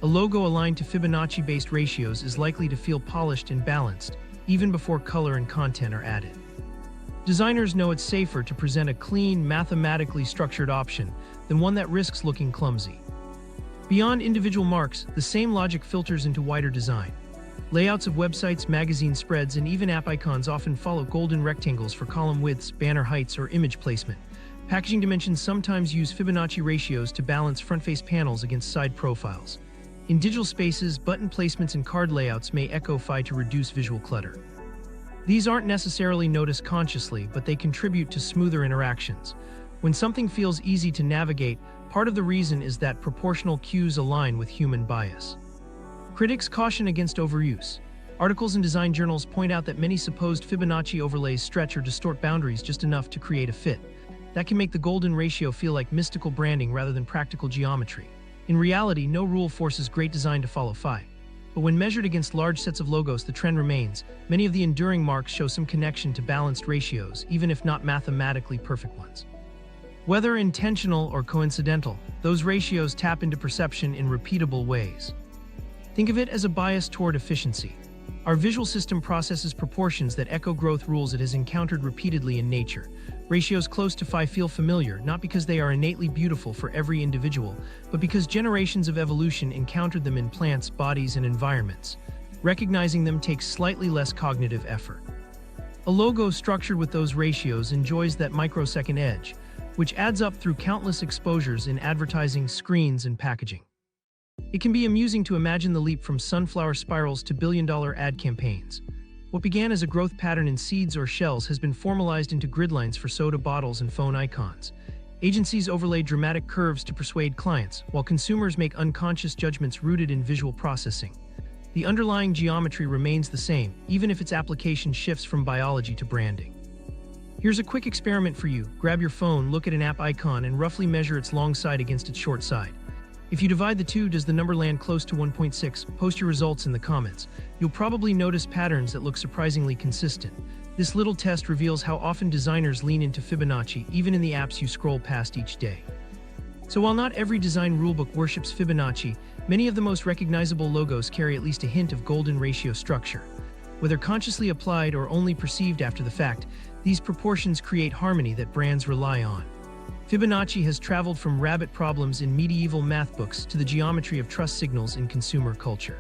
A logo aligned to Fibonacci-based ratios is likely to feel polished and balanced, even before color and content are added. Designers know it's safer to present a clean, mathematically structured option than one that risks looking clumsy. Beyond individual marks, the same logic filters into wider design. Layouts of websites, magazine spreads, and even app icons often follow golden rectangles for column widths, banner heights, or image placement. Packaging dimensions sometimes use Fibonacci ratios to balance front-face panels against side profiles. In digital spaces, button placements and card layouts may echo phi to reduce visual clutter. These aren't necessarily noticed consciously, but they contribute to smoother interactions. When something feels easy to navigate, part of the reason is that proportional cues align with human bias. Critics caution against overuse. Articles in design journals point out that many supposed Fibonacci overlays stretch or distort boundaries just enough to create a fit. That can make the golden ratio feel like mystical branding rather than practical geometry. In reality, no rule forces great design to follow phi. But when measured against large sets of logos, the trend remains. Many of the enduring marks show some connection to balanced ratios, even if not mathematically perfect ones. Whether intentional or coincidental, those ratios tap into perception in repeatable ways. Think of it as a bias toward efficiency. Our visual system processes proportions that echo growth rules it has encountered repeatedly in nature. Ratios close to phi feel familiar, not because they are innately beautiful for every individual, but because generations of evolution encountered them in plants, bodies, and environments. Recognizing them takes slightly less cognitive effort. A logo structured with those ratios enjoys that microsecond edge, which adds up through countless exposures in advertising, screens, and packaging. It can be amusing to imagine the leap from sunflower spirals to billion-dollar ad campaigns. What began as a growth pattern in seeds or shells has been formalized into grid lines for soda bottles and phone icons. Agencies overlay dramatic curves to persuade clients, while consumers make unconscious judgments rooted in visual processing. The underlying geometry remains the same, even if its application shifts from biology to branding. Here's a quick experiment for you. Grab your phone, look at an app icon, and roughly measure its long side against its short side. If you divide the two, does the number land close to 1.6? Post your results in the comments. You'll probably notice patterns that look surprisingly consistent. This little test reveals how often designers lean into Fibonacci, even in the apps you scroll past each day. So while not every design rulebook worships Fibonacci, many of the most recognizable logos carry at least a hint of golden ratio structure. Whether consciously applied or only perceived after the fact, these proportions create harmony that brands rely on. Fibonacci has traveled from rabbit problems in medieval math books to the geometry of trust signals in consumer culture.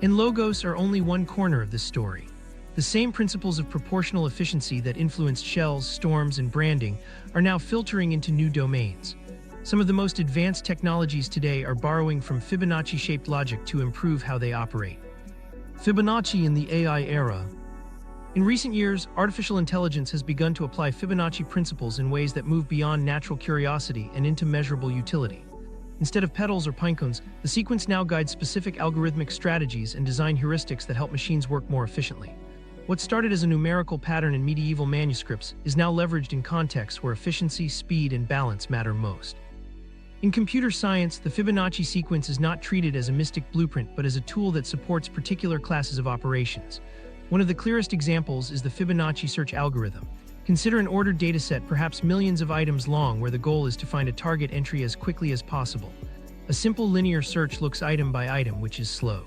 And logos are only one corner of this story. The same principles of proportional efficiency that influenced shells, storms, and branding are now filtering into new domains. Some of the most advanced technologies today are borrowing from Fibonacci-shaped logic to improve how they operate. Fibonacci in the AI era. In recent years, artificial intelligence has begun to apply Fibonacci principles in ways that move beyond natural curiosity and into measurable utility. Instead of petals or pinecones, the sequence now guides specific algorithmic strategies and design heuristics that help machines work more efficiently. What started as a numerical pattern in medieval manuscripts is now leveraged in contexts where efficiency, speed, and balance matter most. In computer science, the Fibonacci sequence is not treated as a mystic blueprint but as a tool that supports particular classes of operations. One of the clearest examples is the Fibonacci search algorithm. Consider an ordered dataset, perhaps millions of items long, where the goal is to find a target entry as quickly as possible. A simple linear search looks item by item, which is slow.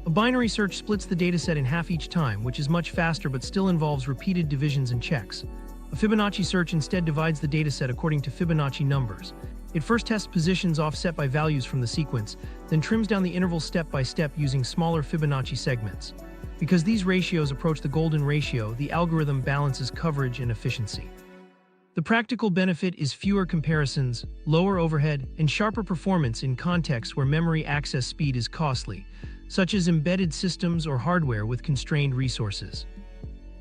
A binary search splits the dataset in half each time, which is much faster but still involves repeated divisions and checks. A Fibonacci search instead divides the dataset according to Fibonacci numbers. It first tests positions offset by values from the sequence, then trims down the intervals step by step using smaller Fibonacci segments. Because these ratios approach the golden ratio, the algorithm balances coverage and efficiency. The practical benefit is fewer comparisons, lower overhead, and sharper performance in contexts where memory access speed is costly, such as embedded systems or hardware with constrained resources.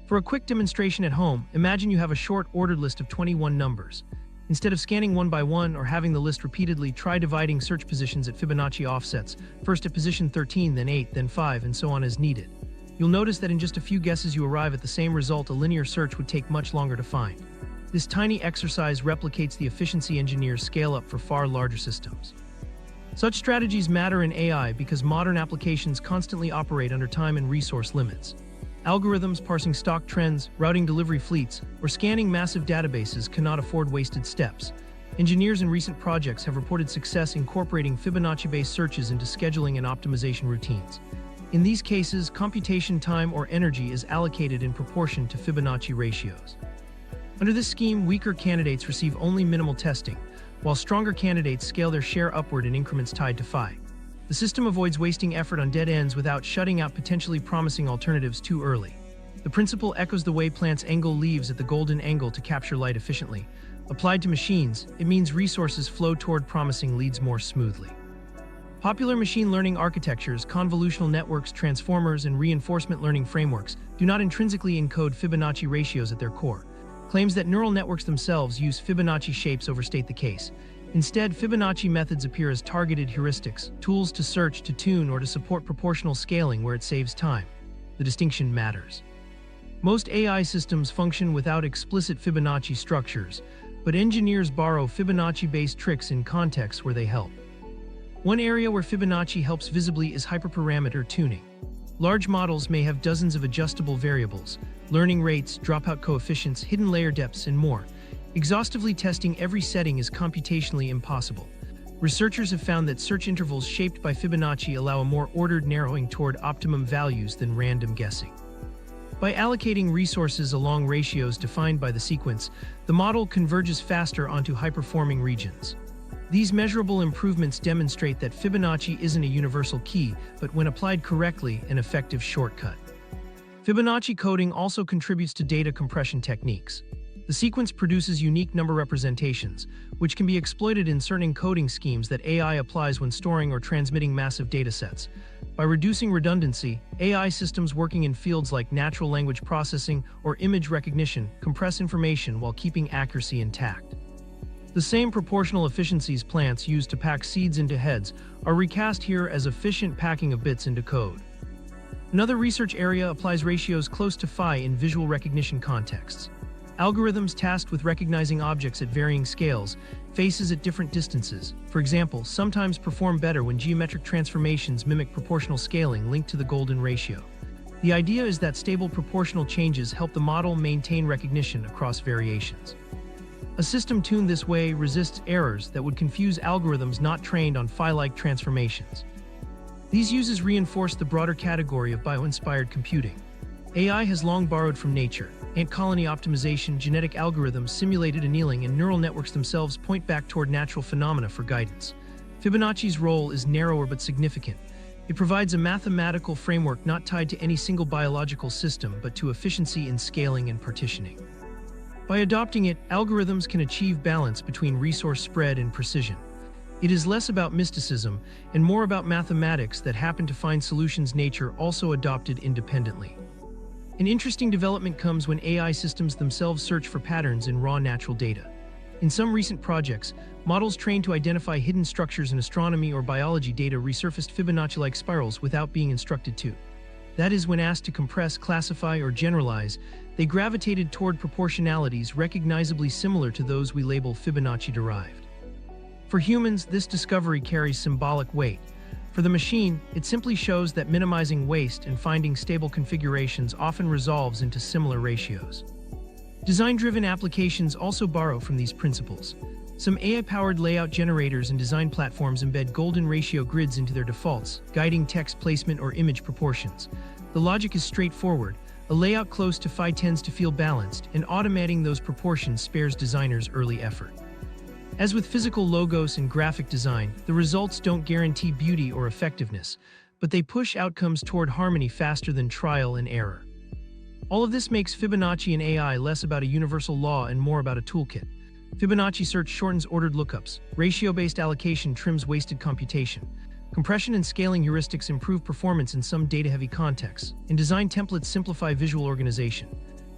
For a quick demonstration at home, imagine you have a short ordered list of 21 numbers. Instead of scanning one by one or having the list repeatedly, try dividing search positions at Fibonacci offsets, first at position 13, then 8, then 5, and so on as needed. You'll notice that in just a few guesses you arrive at the same result a linear search would take much longer to find. This tiny exercise replicates the efficiency engineers scale up for far larger systems. Such strategies matter in AI because modern applications constantly operate under time and resource limits. Algorithms parsing stock trends, routing delivery fleets, or scanning massive databases cannot afford wasted steps. Engineers in recent projects have reported success incorporating Fibonacci-based searches into scheduling and optimization routines. In these cases, computation time or energy is allocated in proportion to Fibonacci ratios. Under this scheme, weaker candidates receive only minimal testing, while stronger candidates scale their share upward in increments tied to phi. The system avoids wasting effort on dead ends without shutting out potentially promising alternatives too early. The principle echoes the way plants angle leaves at the golden angle to capture light efficiently. Applied to machines, it means resources flow toward promising leads more smoothly. Popular machine learning architectures, convolutional networks, transformers, and reinforcement learning frameworks do not intrinsically encode Fibonacci ratios at their core. Claims that neural networks themselves use Fibonacci shapes overstate the case. Instead, Fibonacci methods appear as targeted heuristics, tools to search, to tune, or to support proportional scaling where it saves time. The distinction matters. Most AI systems function without explicit Fibonacci structures, but engineers borrow Fibonacci-based tricks in contexts where they help. One area where Fibonacci helps visibly is hyperparameter tuning. Large models may have dozens of adjustable variables, learning rates, dropout coefficients, hidden layer depths, and more. Exhaustively testing every setting is computationally impossible. Researchers have found that search intervals shaped by Fibonacci allow a more ordered narrowing toward optimum values than random guessing. By allocating resources along ratios defined by the sequence, the model converges faster onto high-performing regions. These measurable improvements demonstrate that Fibonacci isn't a universal key, but when applied correctly, an effective shortcut. Fibonacci coding also contributes to data compression techniques. The sequence produces unique number representations, which can be exploited in certain encoding schemes that AI applies when storing or transmitting massive datasets. By reducing redundancy, AI systems working in fields like natural language processing or image recognition compress information while keeping accuracy intact. The same proportional efficiencies plants use to pack seeds into heads are recast here as efficient packing of bits into code. Another research area applies ratios close to phi in visual recognition contexts. Algorithms tasked with recognizing objects at varying scales, faces at different distances, for example, sometimes perform better when geometric transformations mimic proportional scaling linked to the golden ratio. The idea is that stable proportional changes help the model maintain recognition across variations. A system tuned this way resists errors that would confuse algorithms not trained on phi-like transformations. These uses reinforce the broader category of bioinspired computing. AI has long borrowed from nature. Ant colony optimization, genetic algorithms, simulated annealing, and neural networks themselves point back toward natural phenomena for guidance. Fibonacci's role is narrower but significant. It provides a mathematical framework not tied to any single biological system, but to efficiency in scaling and partitioning. By adopting it, algorithms can achieve balance between resource spread and precision. It is less about mysticism and more about mathematics that happen to find solutions nature also adopted independently. An interesting development comes when AI systems themselves search for patterns in raw natural data. In some recent projects, models trained to identify hidden structures in astronomy or biology data resurfaced Fibonacci-like spirals without being instructed to. That is, when asked to compress, classify, or generalize, they gravitated toward proportionalities recognizably similar to those we label Fibonacci-derived. For humans, this discovery carries symbolic weight. For the machine, it simply shows that minimizing waste and finding stable configurations often resolves into similar ratios. Design-driven applications also borrow from these principles. Some AI-powered layout generators and design platforms embed golden ratio grids into their defaults, guiding text placement or image proportions. The logic is straightforward. A layout close to phi tends to feel balanced, and automating those proportions spares designers early effort. As with physical logos and graphic design, the results don't guarantee beauty or effectiveness, but they push outcomes toward harmony faster than trial and error. All of this makes Fibonacci and AI less about a universal law and more about a toolkit. Fibonacci search shortens ordered lookups, ratio-based allocation trims wasted computation, compression and scaling heuristics improve performance in some data-heavy contexts, and design templates simplify visual organization.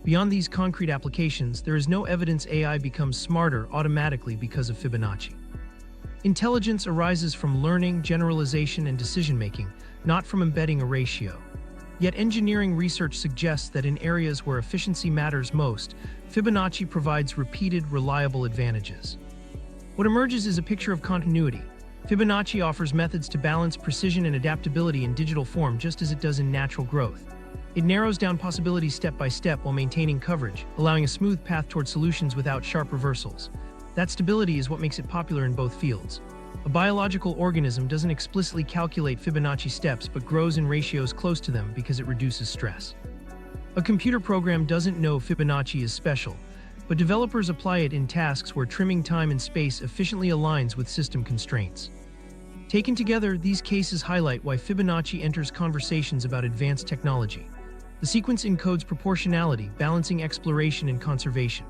Beyond these concrete applications, there is no evidence AI becomes smarter automatically because of Fibonacci. Intelligence arises from learning, generalization, and decision-making, not from embedding a ratio. Yet engineering research suggests that in areas where efficiency matters most, Fibonacci provides repeated, reliable advantages. What emerges is a picture of continuity. Fibonacci offers methods to balance precision and adaptability in digital form just as it does in natural growth. It narrows down possibilities step by step while maintaining coverage, allowing a smooth path toward solutions without sharp reversals. That stability is what makes it popular in both fields. A biological organism doesn't explicitly calculate Fibonacci steps but grows in ratios close to them because it reduces stress. A computer program doesn't know Fibonacci is special, but developers apply it in tasks where trimming time and space efficiently aligns with system constraints. Taken together, these cases highlight why Fibonacci enters conversations about advanced technology. The sequence encodes proportionality, balancing exploration and conservation.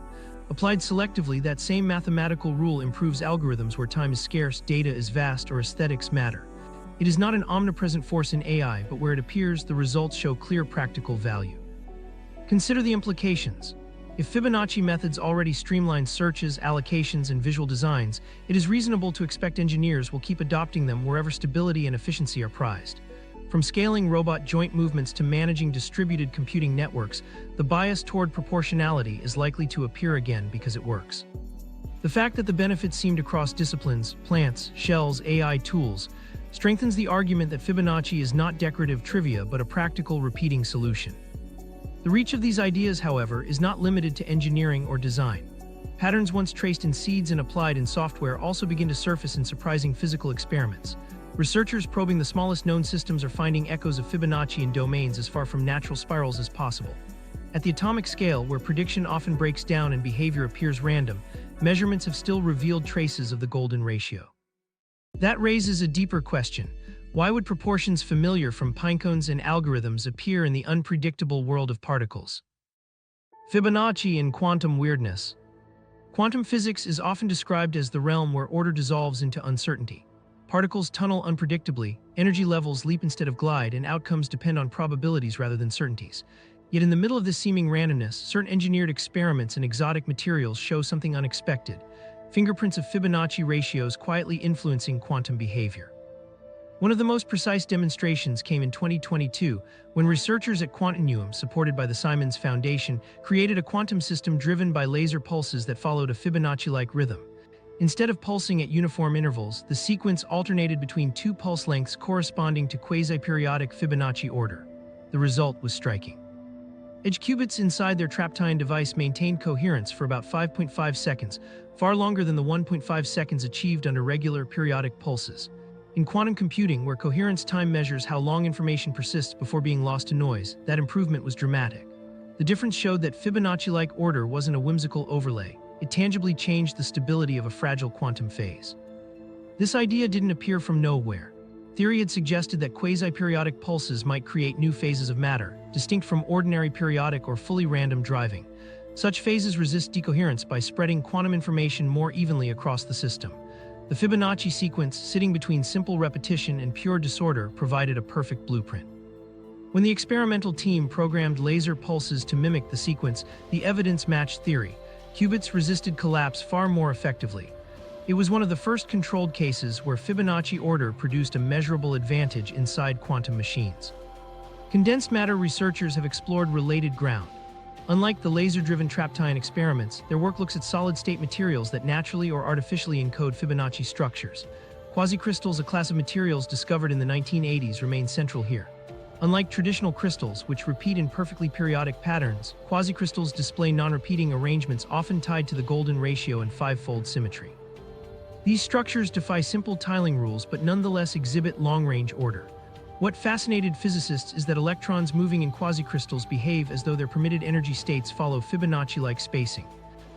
Applied selectively, that same mathematical rule improves algorithms where time is scarce, data is vast, or aesthetics matter. It is not an omnipresent force in AI, but where it appears, the results show clear practical value. Consider the implications. If Fibonacci methods already streamline searches, allocations, and visual designs, it is reasonable to expect engineers will keep adopting them wherever stability and efficiency are prized. From scaling robot joint movements to managing distributed computing networks, the bias toward proportionality is likely to appear again because it works. The fact that the benefits seemed across disciplines, plants, shells, AI tools, strengthens the argument that Fibonacci is not decorative trivia but a practical repeating solution. The reach of these ideas, however, is not limited to engineering or design. Patterns once traced in seeds and applied in software also begin to surface in surprising physical experiments. Researchers probing the smallest known systems are finding echoes of Fibonacci in domains as far from natural spirals as possible. At the atomic scale, where prediction often breaks down and behavior appears random, measurements have still revealed traces of the golden ratio. That raises a deeper question. Why would proportions familiar from pinecones and algorithms appear in the unpredictable world of particles? Fibonacci and quantum weirdness. Quantum physics is often described as the realm where order dissolves into uncertainty. Particles tunnel unpredictably, energy levels leap instead of glide, and outcomes depend on probabilities rather than certainties. Yet in the middle of this seeming randomness, certain engineered experiments and exotic materials show something unexpected: fingerprints of Fibonacci ratios quietly influencing quantum behavior. One of the most precise demonstrations came in 2022 when researchers at Quantinuum, supported by the Simons Foundation, created a quantum system driven by laser pulses that followed a Fibonacci-like rhythm. Instead of pulsing at uniform intervals, the sequence alternated between two pulse lengths corresponding to quasi-periodic Fibonacci order. The result was striking. Edge qubits inside their Traptine device maintained coherence for about 5.5 seconds, far longer than the 1.5 seconds achieved under regular periodic pulses. In quantum computing, where coherence time measures how long information persists before being lost to noise, that improvement was dramatic. The difference showed that Fibonacci-like order wasn't a whimsical overlay. It tangibly changed the stability of a fragile quantum phase. This idea didn't appear from nowhere. Theory had suggested that quasi-periodic pulses might create new phases of matter, distinct from ordinary periodic or fully random driving. Such phases resist decoherence by spreading quantum information more evenly across the system. The Fibonacci sequence, sitting between simple repetition and pure disorder, provided a perfect blueprint. When the experimental team programmed laser pulses to mimic the sequence, the evidence matched theory. qubits resisted collapse far more effectively. It was one of the first controlled cases where Fibonacci order produced a measurable advantage inside quantum machines. Condensed matter researchers have explored related ground. Unlike the laser-driven traption experiments, their work looks at solid-state materials that naturally or artificially encode Fibonacci structures. Quasicrystals, a class of materials discovered in the 1980s, remain central here. Unlike traditional crystals, which repeat in perfectly periodic patterns, quasicrystals display non-repeating arrangements often tied to the golden ratio and five-fold symmetry. These structures defy simple tiling rules but nonetheless exhibit long-range order. What fascinated physicists is that electrons moving in quasicrystals behave as though their permitted energy states follow Fibonacci-like spacing.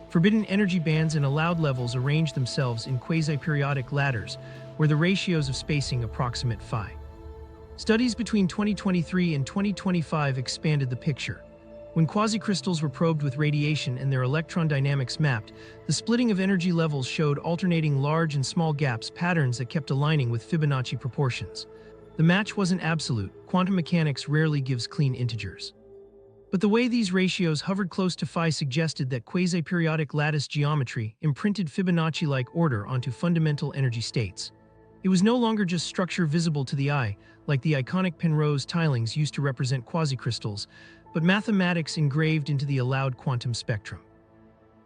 Forbidden energy bands and allowed levels arrange themselves in quasi-periodic ladders, where the ratios of spacing approximate phi. Studies between 2023 and 2025 expanded the picture. When quasicrystals were probed with radiation and their electron dynamics mapped, the splitting of energy levels showed alternating large and small gaps, patterns that kept aligning with Fibonacci proportions. The match wasn't absolute. Quantum mechanics rarely gives clean integers. But the way these ratios hovered close to phi suggested that quasi-periodic lattice geometry imprinted Fibonacci-like order onto fundamental energy states. It was no longer just structure visible to the eye, like the iconic Penrose tilings used to represent quasicrystals, but mathematics engraved into the allowed quantum spectrum.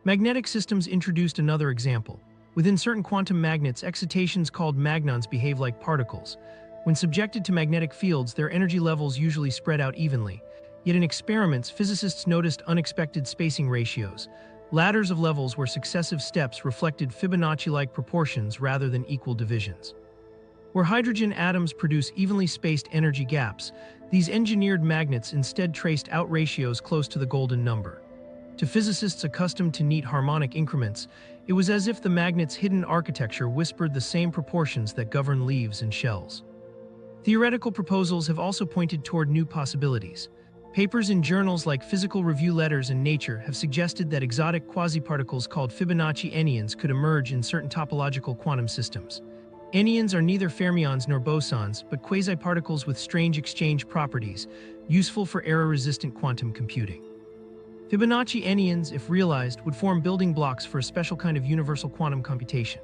Magnetic systems introduced another example. Within certain quantum magnets, excitations called magnons behave like particles. When subjected to magnetic fields, their energy levels usually spread out evenly. Yet in experiments, physicists noticed unexpected spacing ratios, ladders of levels where successive steps reflected Fibonacci-like proportions rather than equal divisions. Where hydrogen atoms produce evenly spaced energy gaps, these engineered magnets instead traced out ratios close to the golden number. To physicists accustomed to neat harmonic increments, it was as if the magnet's hidden architecture whispered the same proportions that govern leaves and shells. Theoretical proposals have also pointed toward new possibilities. Papers in journals like Physical Review Letters and Nature have suggested that exotic quasiparticles called Fibonacci anyons could emerge in certain topological quantum systems. Anyons are neither fermions nor bosons, but quasiparticles with strange exchange properties, useful for error-resistant quantum computing. Fibonacci anyons, if realized, would form building blocks for a special kind of universal quantum computation.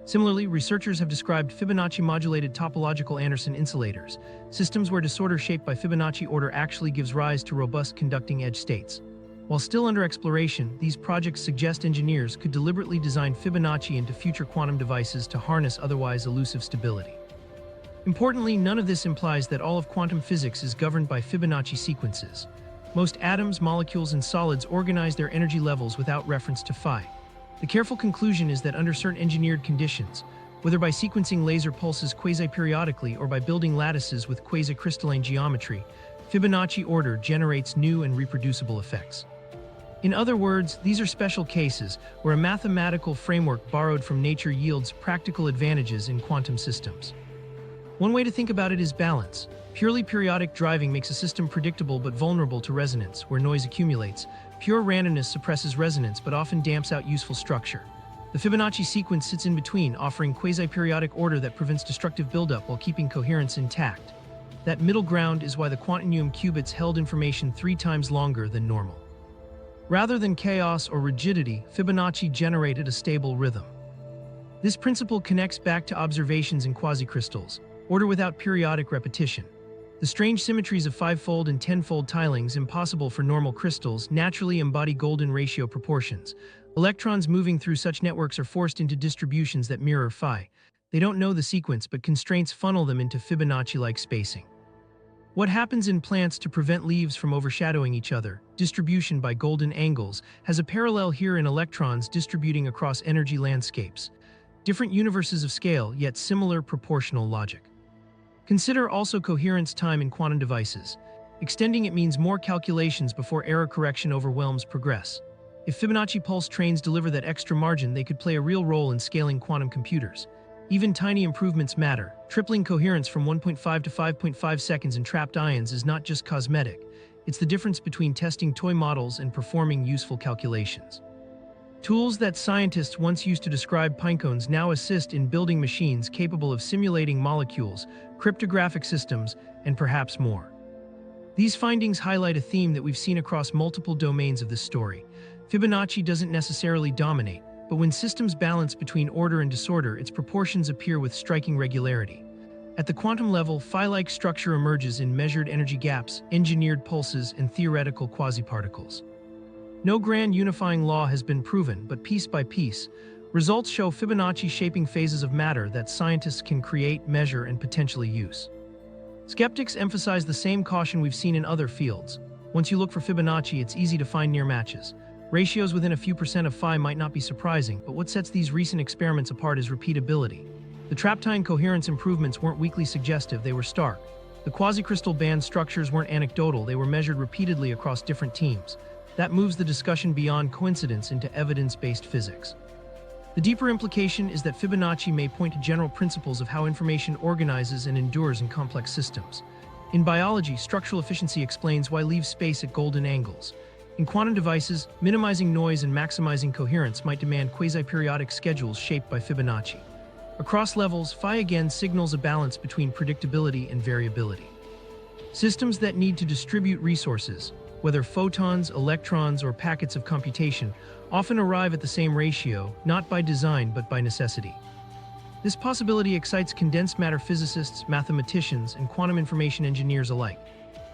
Similarly, researchers have described Fibonacci-modulated topological Anderson insulators, systems where disorder shaped by Fibonacci order actually gives rise to robust conducting edge states. While still under exploration, these projects suggest engineers could deliberately design Fibonacci into future quantum devices to harness otherwise elusive stability. Importantly, none of this implies that all of quantum physics is governed by Fibonacci sequences. Most atoms, molecules, and solids organize their energy levels without reference to phi. The careful conclusion is that under certain engineered conditions, whether by sequencing laser pulses quasi-periodically or by building lattices with quasi-crystalline geometry, Fibonacci order generates new and reproducible effects. In other words, these are special cases where a mathematical framework borrowed from nature yields practical advantages in quantum systems. One way to think about it is balance. Purely periodic driving makes a system predictable but vulnerable to resonance, where noise accumulates. Pure randomness suppresses resonance but often damps out useful structure. The Fibonacci sequence sits in between, offering quasi-periodic order that prevents destructive buildup while keeping coherence intact. That middle ground is why the quantum qubits held information 3 times longer than normal. Rather than chaos or rigidity, Fibonacci generated a stable rhythm. This principle connects back to observations in quasicrystals, order without periodic repetition. The strange symmetries of 5-fold and 10-fold tilings, impossible for normal crystals, naturally embody golden ratio proportions. Electrons moving through such networks are forced into distributions that mirror phi. They don't know the sequence, but constraints funnel them into Fibonacci-like spacing. What happens in plants to prevent leaves from overshadowing each other, distribution by golden angles, has a parallel here in electrons distributing across energy landscapes. Different universes of scale, yet similar proportional logic. Consider also coherence time in quantum devices. Extending it means more calculations before error correction overwhelms progress. If Fibonacci pulse trains deliver that extra margin, they could play a real role in scaling quantum computers. Even tiny improvements matter. Tripling coherence from 1.5 to 5.5 seconds in trapped ions is not just cosmetic. It's the difference between testing toy models and performing useful calculations. Tools that scientists once used to describe pinecones now assist in building machines capable of simulating molecules, cryptographic systems, and perhaps more. These findings highlight a theme that we've seen across multiple domains of this story. Fibonacci doesn't necessarily dominate, but when systems balance between order and disorder, its proportions appear with striking regularity. At the quantum level, phi-like structure emerges in measured energy gaps, engineered pulses, and theoretical quasiparticles. No grand unifying law has been proven, but piece by piece, results show Fibonacci shaping phases of matter that scientists can create, measure, and potentially use. Skeptics emphasize the same caution we've seen in other fields. Once you look for Fibonacci, it's easy to find near matches. Ratios within a few percent of phi might not be surprising, but what sets these recent experiments apart is repeatability. The Traptine coherence improvements weren't weakly suggestive, they were stark. The quasicrystal band structures weren't anecdotal, they were measured repeatedly across different teams. That moves the discussion beyond coincidence into evidence-based physics. The deeper implication is that Fibonacci may point to general principles of how information organizes and endures in complex systems. In biology, structural efficiency explains why leave space at golden angles. In quantum devices, minimizing noise and maximizing coherence might demand quasi-periodic schedules shaped by Fibonacci. Across levels, phi again signals a balance between predictability and variability. Systems that need to distribute resources, whether photons, electrons, or packets of computation, often arrive at the same ratio, not by design but by necessity. This possibility excites condensed matter physicists, mathematicians, and quantum information engineers alike.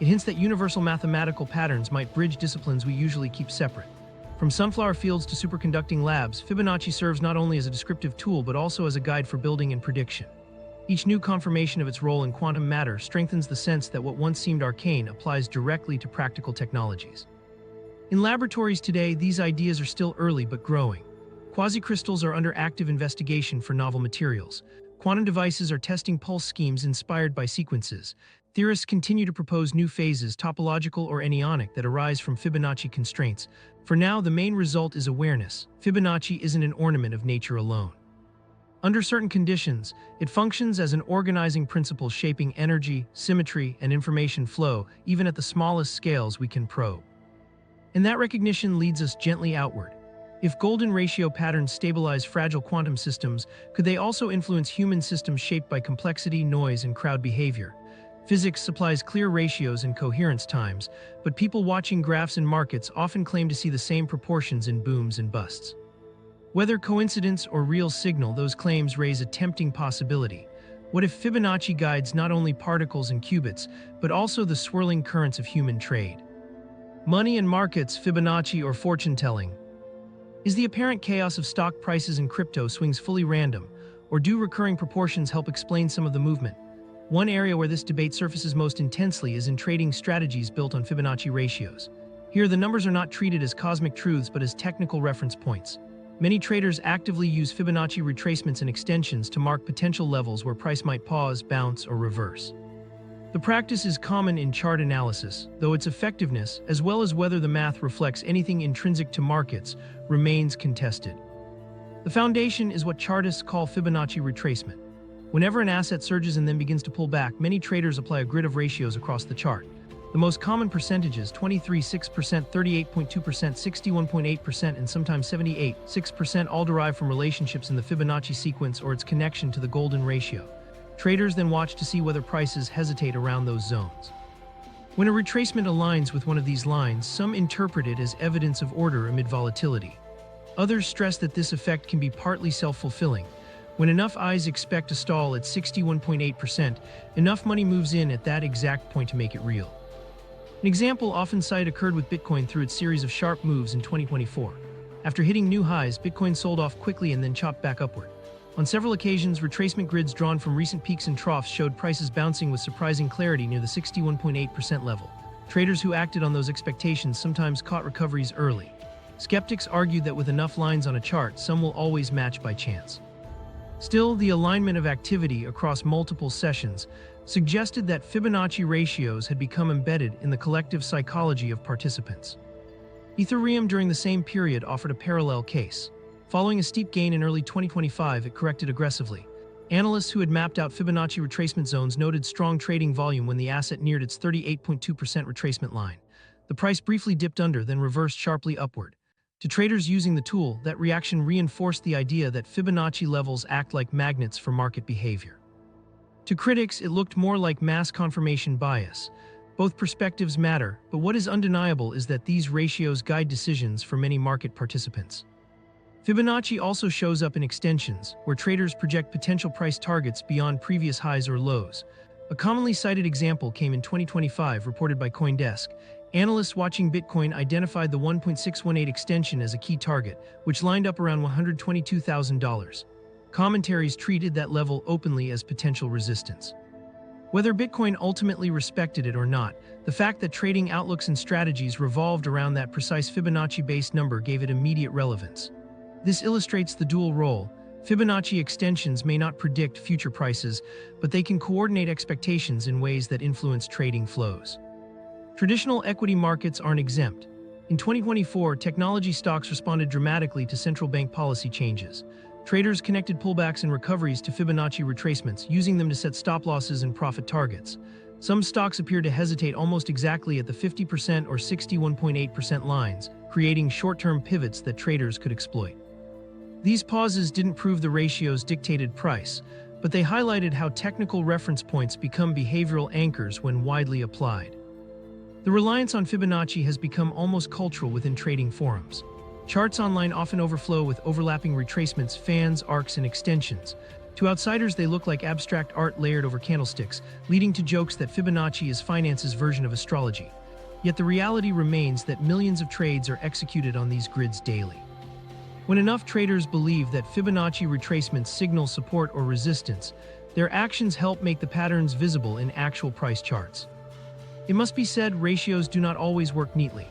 It hints that universal mathematical patterns might bridge disciplines we usually keep separate. From sunflower fields to superconducting labs, Fibonacci serves not only as a descriptive tool but also as a guide for building and prediction. Each new confirmation of its role in quantum matter strengthens the sense that what once seemed arcane applies directly to practical technologies. In laboratories today, these ideas are still early but growing. Quasicrystals are under active investigation for novel materials. Quantum devices are testing pulse schemes inspired by sequences. Theorists continue to propose new phases, topological or anyonic, that arise from Fibonacci constraints. For now, the main result is awareness. Fibonacci isn't an ornament of nature alone. Under certain conditions, it functions as an organizing principle shaping energy, symmetry, and information flow, even at the smallest scales we can probe. And that recognition leads us gently outward. If golden ratio patterns stabilize fragile quantum systems, could they also influence human systems shaped by complexity, noise, and crowd behavior? Physics supplies clear ratios and coherence times, but people watching graphs in markets often claim to see the same proportions in booms and busts. Whether coincidence or real signal, those claims raise a tempting possibility. What if Fibonacci guides not only particles and qubits, but also the swirling currents of human trade? Money and markets, Fibonacci or fortune-telling? Is the apparent chaos of stock prices and crypto swings fully random, or do recurring proportions help explain some of the movement? One area where this debate surfaces most intensely is in trading strategies built on Fibonacci ratios. Here, the numbers are not treated as cosmic truths but as technical reference points. Many traders actively use Fibonacci retracements and extensions to mark potential levels where price might pause, bounce, or reverse. The practice is common in chart analysis, though its effectiveness, as well as whether the math reflects anything intrinsic to markets, remains contested. The foundation is what chartists call Fibonacci retracement. Whenever an asset surges and then begins to pull back, many traders apply a grid of ratios across the chart. The most common percentages, 23.6%, 38.2%, 61.8%, and sometimes 78.6%, all derive from relationships in the Fibonacci sequence or its connection to the golden ratio. Traders then watch to see whether prices hesitate around those zones. When a retracement aligns with one of these lines, some interpret it as evidence of order amid volatility. Others stress that this effect can be partly self-fulfilling. When enough eyes expect a stall at 61.8%, enough money moves in at that exact point to make it real. An example often cited occurred with Bitcoin through its series of sharp moves in 2024. After hitting new highs, Bitcoin sold off quickly and then chopped back upward. On several occasions, retracement grids drawn from recent peaks and troughs showed prices bouncing with surprising clarity near the 61.8% level. Traders who acted on those expectations sometimes caught recoveries early. Skeptics argued that with enough lines on a chart, some will always match by chance. Still, the alignment of activity across multiple sessions suggested that Fibonacci ratios had become embedded in the collective psychology of participants. Ethereum during the same period offered a parallel case. Following a steep gain in early 2025, it corrected aggressively. Analysts who had mapped out Fibonacci retracement zones noted strong trading volume when the asset neared its 38.2% retracement line. The price briefly dipped under, then reversed sharply upward. To traders using the tool, that reaction reinforced the idea that Fibonacci levels act like magnets for market behavior. To critics, it looked more like mass confirmation bias. Both perspectives matter, but what is undeniable is that these ratios guide decisions for many market participants. Fibonacci also shows up in extensions, where traders project potential price targets beyond previous highs or lows. A commonly cited example came in 2025, reported by CoinDesk. Analysts watching Bitcoin identified the 1.618 extension as a key target, which lined up around $122,000. Commentaries treated that level openly as potential resistance. Whether Bitcoin ultimately respected it or not, the fact that trading outlooks and strategies revolved around that precise Fibonacci-based number gave it immediate relevance. This illustrates the dual role. Fibonacci extensions may not predict future prices, but they can coordinate expectations in ways that influence trading flows. Traditional equity markets aren't exempt. In 2024, technology stocks responded dramatically to central bank policy changes. Traders connected pullbacks and recoveries to Fibonacci retracements, using them to set stop losses and profit targets. Some stocks appear to hesitate almost exactly at the 50% or 61.8% lines, creating short-term pivots that traders could exploit. These pauses didn't prove the ratio's dictated price, but they highlighted how technical reference points become behavioral anchors when widely applied. The reliance on Fibonacci has become almost cultural within trading forums. Charts online often overflow with overlapping retracements, fans, arcs, and extensions. To outsiders, they look like abstract art layered over candlesticks, leading to jokes that Fibonacci is finance's version of astrology. Yet the reality remains that millions of trades are executed on these grids daily. When enough traders believe that Fibonacci retracements signal support or resistance, their actions help make the patterns visible in actual price charts. It must be said, ratios do not always work neatly.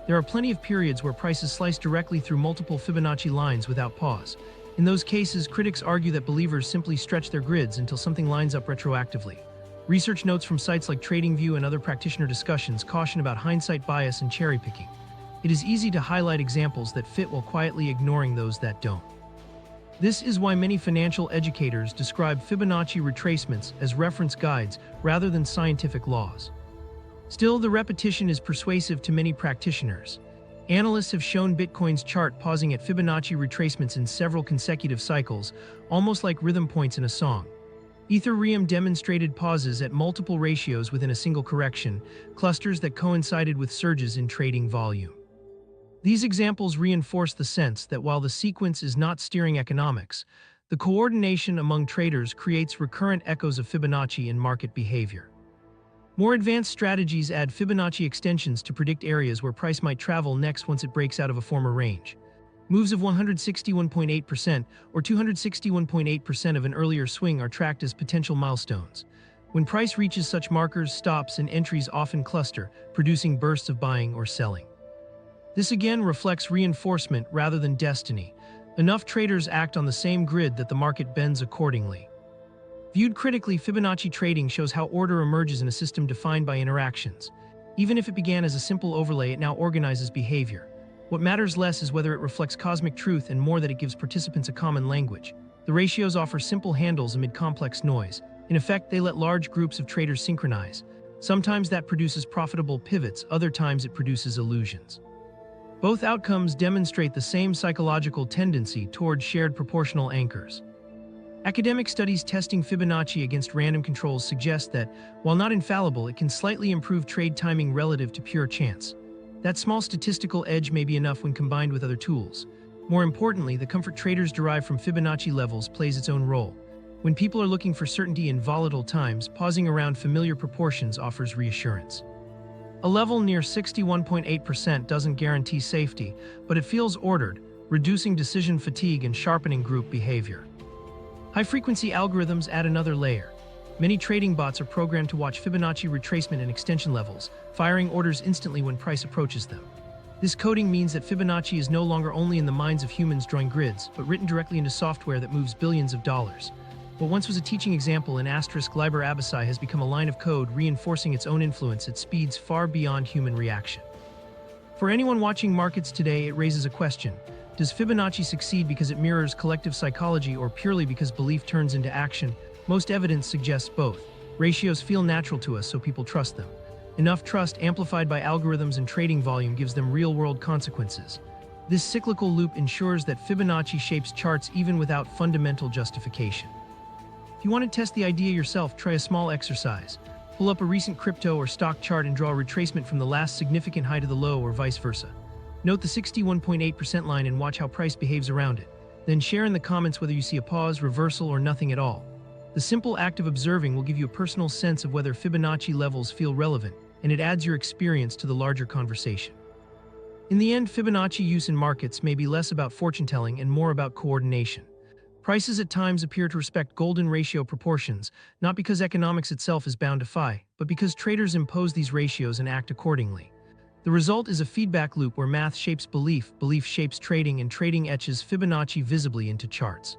There are plenty of periods where prices slice directly through multiple Fibonacci lines without pause. In those cases, critics argue that believers simply stretch their grids until something lines up retroactively. Research notes from sites like TradingView and other practitioner discussions caution about hindsight bias and cherry-picking. It is easy to highlight examples that fit while quietly ignoring those that don't. This is why many financial educators describe Fibonacci retracements as reference guides rather than scientific laws. Still, the repetition is persuasive to many practitioners. Analysts have shown Bitcoin's chart pausing at Fibonacci retracements in several consecutive cycles, almost like rhythm points in a song. Ethereum demonstrated pauses at multiple ratios within a single correction, clusters that coincided with surges in trading volume. These examples reinforce the sense that while the sequence is not steering economics, the coordination among traders creates recurrent echoes of Fibonacci in market behavior. More advanced strategies add Fibonacci extensions to predict areas where price might travel next once it breaks out of a former range. Moves of 161.8% or 261.8% of an earlier swing are tracked as potential milestones. When price reaches such markers, stops and entries often cluster, producing bursts of buying or selling. This again reflects reinforcement rather than destiny. Enough traders act on the same grid that the market bends accordingly. Viewed critically, Fibonacci trading shows how order emerges in a system defined by interactions. Even if it began as a simple overlay, it now organizes behavior. What matters less is whether it reflects cosmic truth and more that it gives participants a common language. The ratios offer simple handles amid complex noise. In effect, they let large groups of traders synchronize. Sometimes that produces profitable pivots, other times it produces illusions. Both outcomes demonstrate the same psychological tendency toward shared proportional anchors. Academic studies testing Fibonacci against random controls suggest that, while not infallible, it can slightly improve trade timing relative to pure chance. That small statistical edge may be enough when combined with other tools. More importantly, the comfort traders derive from Fibonacci levels plays its own role. When people are looking for certainty in volatile times, pausing around familiar proportions offers reassurance. A level near 61.8% doesn't guarantee safety, but it feels ordered, reducing decision fatigue and sharpening group behavior. High-frequency algorithms add another layer. Many trading bots are programmed to watch Fibonacci retracement and extension levels, firing orders instantly when price approaches them. This coding means that Fibonacci is no longer only in the minds of humans drawing grids, but written directly into software that moves billions of dollars. What once was a teaching example in Liber Abaci has become a line of code reinforcing its own influence at speeds far beyond human reaction. For anyone watching markets today, it raises a question. Does Fibonacci succeed because it mirrors collective psychology or purely because belief turns into action? Most evidence suggests both. Ratios feel natural to us, so people trust them. Enough trust, amplified by algorithms and trading volume, gives them real-world consequences. This cyclical loop ensures that Fibonacci shapes charts even without fundamental justification. If you want to test the idea yourself, try a small exercise. Pull up a recent crypto or stock chart and draw a retracement from the last significant high to the low or vice versa. Note the 61.8% line and watch how price behaves around it. Then share in the comments whether you see a pause, reversal, or nothing at all. The simple act of observing will give you a personal sense of whether Fibonacci levels feel relevant, and it adds your experience to the larger conversation. In the end, Fibonacci use in markets may be less about fortune-telling and more about coordination. Prices at times appear to respect golden ratio proportions, not because economics itself is bound to phi, but because traders impose these ratios and act accordingly. The result is a feedback loop where math shapes belief, belief shapes trading, and trading etches Fibonacci visibly into charts.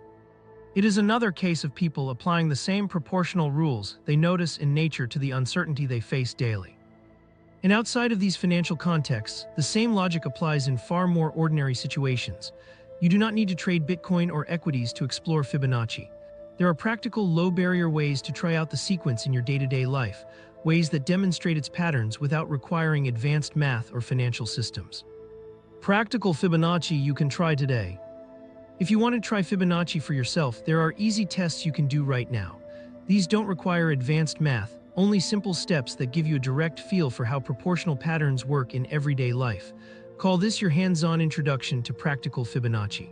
It is another case of people applying the same proportional rules they notice in nature to the uncertainty they face daily. And outside of these financial contexts, the same logic applies in far more ordinary situations. You do not need to trade Bitcoin or equities to explore Fibonacci. There are practical, low-barrier ways to try out the sequence in your day-to-day life, ways that demonstrate its patterns without requiring advanced math or financial systems. Practical Fibonacci you can try today. If you want to try Fibonacci for yourself, there are easy tests you can do right now. These don't require advanced math, only simple steps that give you a direct feel for how proportional patterns work in everyday life. Call this your hands-on introduction to practical Fibonacci.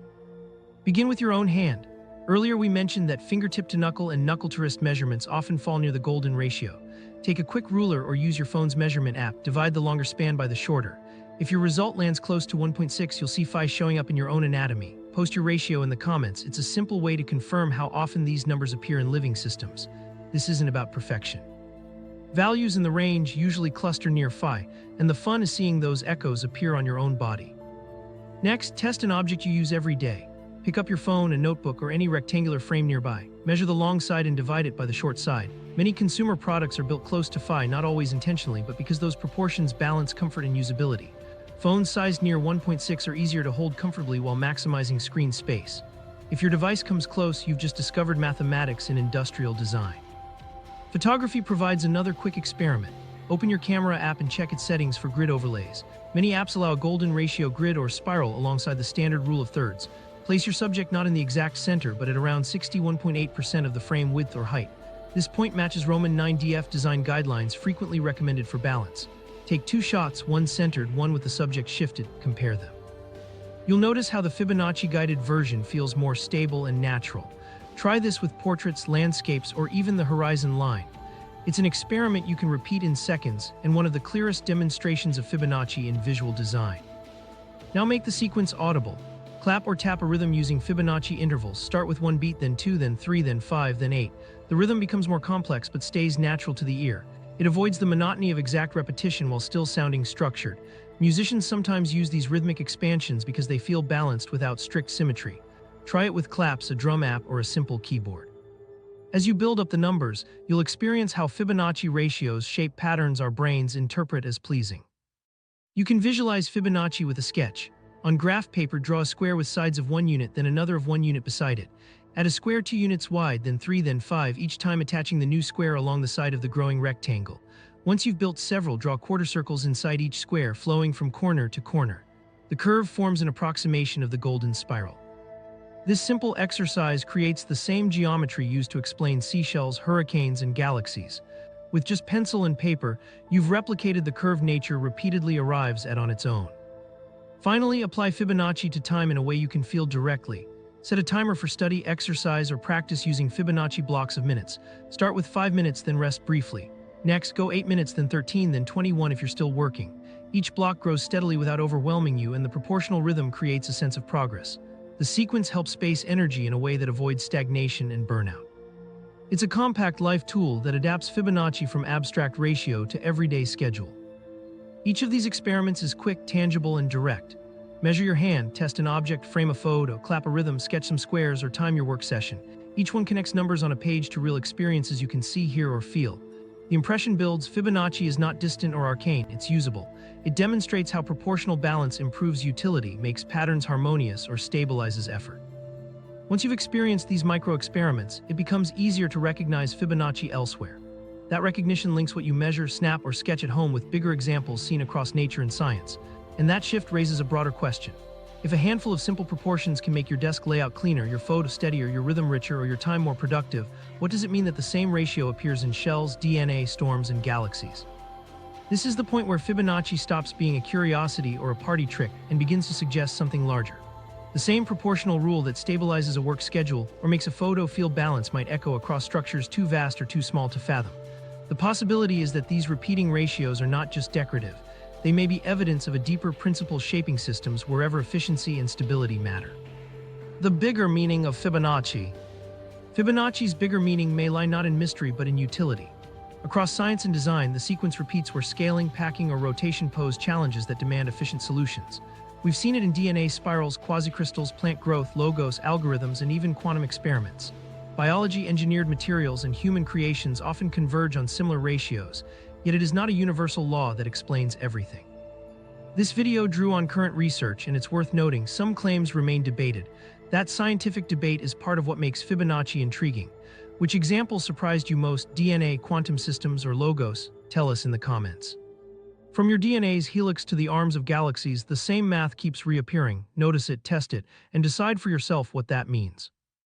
Begin with your own hand. Earlier we mentioned that fingertip to knuckle and knuckle to wrist measurements often fall near the golden ratio. Take a quick ruler or use your phone's measurement app, divide the longer span by the shorter. If your result lands close to 1.6, you'll see phi showing up in your own anatomy. Post your ratio in the comments. It's a simple way to confirm how often these numbers appear in living systems. This isn't about perfection. Values in the range usually cluster near phi, and the fun is seeing those echoes appear on your own body. Next, test an object you use every day. Pick up your phone, a notebook, or any rectangular frame nearby. Measure the long side and divide it by the short side. Many consumer products are built close to phi, not always intentionally, but because those proportions balance comfort and usability. Phones sized near 1.6 are easier to hold comfortably while maximizing screen space. If your device comes close, you've just discovered mathematics in industrial design. Photography provides another quick experiment. Open your camera app and check its settings for grid overlays. Many apps allow a golden ratio grid or spiral alongside the standard rule of thirds. Place your subject not in the exact center, but at around 61.8% of the frame width or height. This point matches Roman 9DF design guidelines frequently recommended for balance. Take 2 shots, one centered, one with the subject shifted. Compare them. You'll notice how the Fibonacci guided version feels more stable and natural. Try this with portraits, landscapes, or even the horizon line. It's an experiment you can repeat in seconds and one of the clearest demonstrations of Fibonacci in visual design. Now make the sequence audible. Clap or tap a rhythm using Fibonacci intervals. Start with 1 beat, then 2, then 3, then 5, then 8. The rhythm becomes more complex but stays natural to the ear. It avoids the monotony of exact repetition while still sounding structured. Musicians sometimes use these rhythmic expansions because they feel balanced without strict symmetry. Try it with claps, a drum app, or a simple keyboard. As you build up the numbers, you'll experience how Fibonacci ratios shape patterns our brains interpret as pleasing. You can visualize Fibonacci with a sketch. On graph paper, draw a square with sides of 1 unit, then another of 1 unit beside it. Add a square 2 units wide, then 3, then 5, each time attaching the new square along the side of the growing rectangle. Once you've built several, draw quarter circles inside each square, flowing from corner to corner. The curve forms an approximation of the golden spiral. This simple exercise creates the same geometry used to explain seashells, hurricanes, and galaxies. With just pencil and paper, you've replicated the curve nature repeatedly arrives at on its own. Finally, apply Fibonacci to time in a way you can feel directly. Set a timer for study, exercise, or practice using Fibonacci blocks of minutes. Start with 5 minutes, then rest briefly. Next, go 8 minutes, then 13, then 21 if you're still working. Each block grows steadily without overwhelming you, and the proportional rhythm creates a sense of progress. The sequence helps space energy in a way that avoids stagnation and burnout. It's a compact life tool that adapts Fibonacci from abstract ratio to everyday schedule. Each of these experiments is quick, tangible, and direct. Measure your hand, test an object, frame a photo, clap a rhythm, sketch some squares, or time your work session. Each one connects numbers on a page to real experiences you can see, hear, or feel. The impression builds. Fibonacci is not distant or arcane, it's usable. It demonstrates how proportional balance improves utility, makes patterns harmonious, or stabilizes effort. Once you've experienced these micro-experiments, it becomes easier to recognize Fibonacci elsewhere. That recognition links what you measure, snap, or sketch at home with bigger examples seen across nature and science. And that shift raises a broader question. If a handful of simple proportions can make your desk layout cleaner, your photo steadier, your rhythm richer, or your time more productive, what does it mean that the same ratio appears in shells, DNA, storms, and galaxies? This is the point where Fibonacci stops being a curiosity or a party trick and begins to suggest something larger. The same proportional rule that stabilizes a work schedule or makes a photo feel balanced might echo across structures too vast or too small to fathom. The possibility is that these repeating ratios are not just decorative. They may be evidence of a deeper principle shaping systems wherever efficiency and stability matter. The bigger meaning of Fibonacci. Fibonacci's bigger meaning may lie not in mystery but in utility. Across science and design, the sequence repeats where scaling, packing, or rotation pose challenges that demand efficient solutions. We've seen it in DNA spirals, quasicrystals, plant growth, logos, algorithms, and even quantum experiments. Biology-engineered materials and human creations often converge on similar ratios, yet it is not a universal law that explains everything. This video drew on current research, and it's worth noting some claims remain debated. That scientific debate is part of what makes Fibonacci intriguing. Which example surprised you most, DNA, quantum systems, or logos? Tell us in the comments. From your DNA's helix to the arms of galaxies, the same math keeps reappearing. Notice it, test it, and decide for yourself what that means.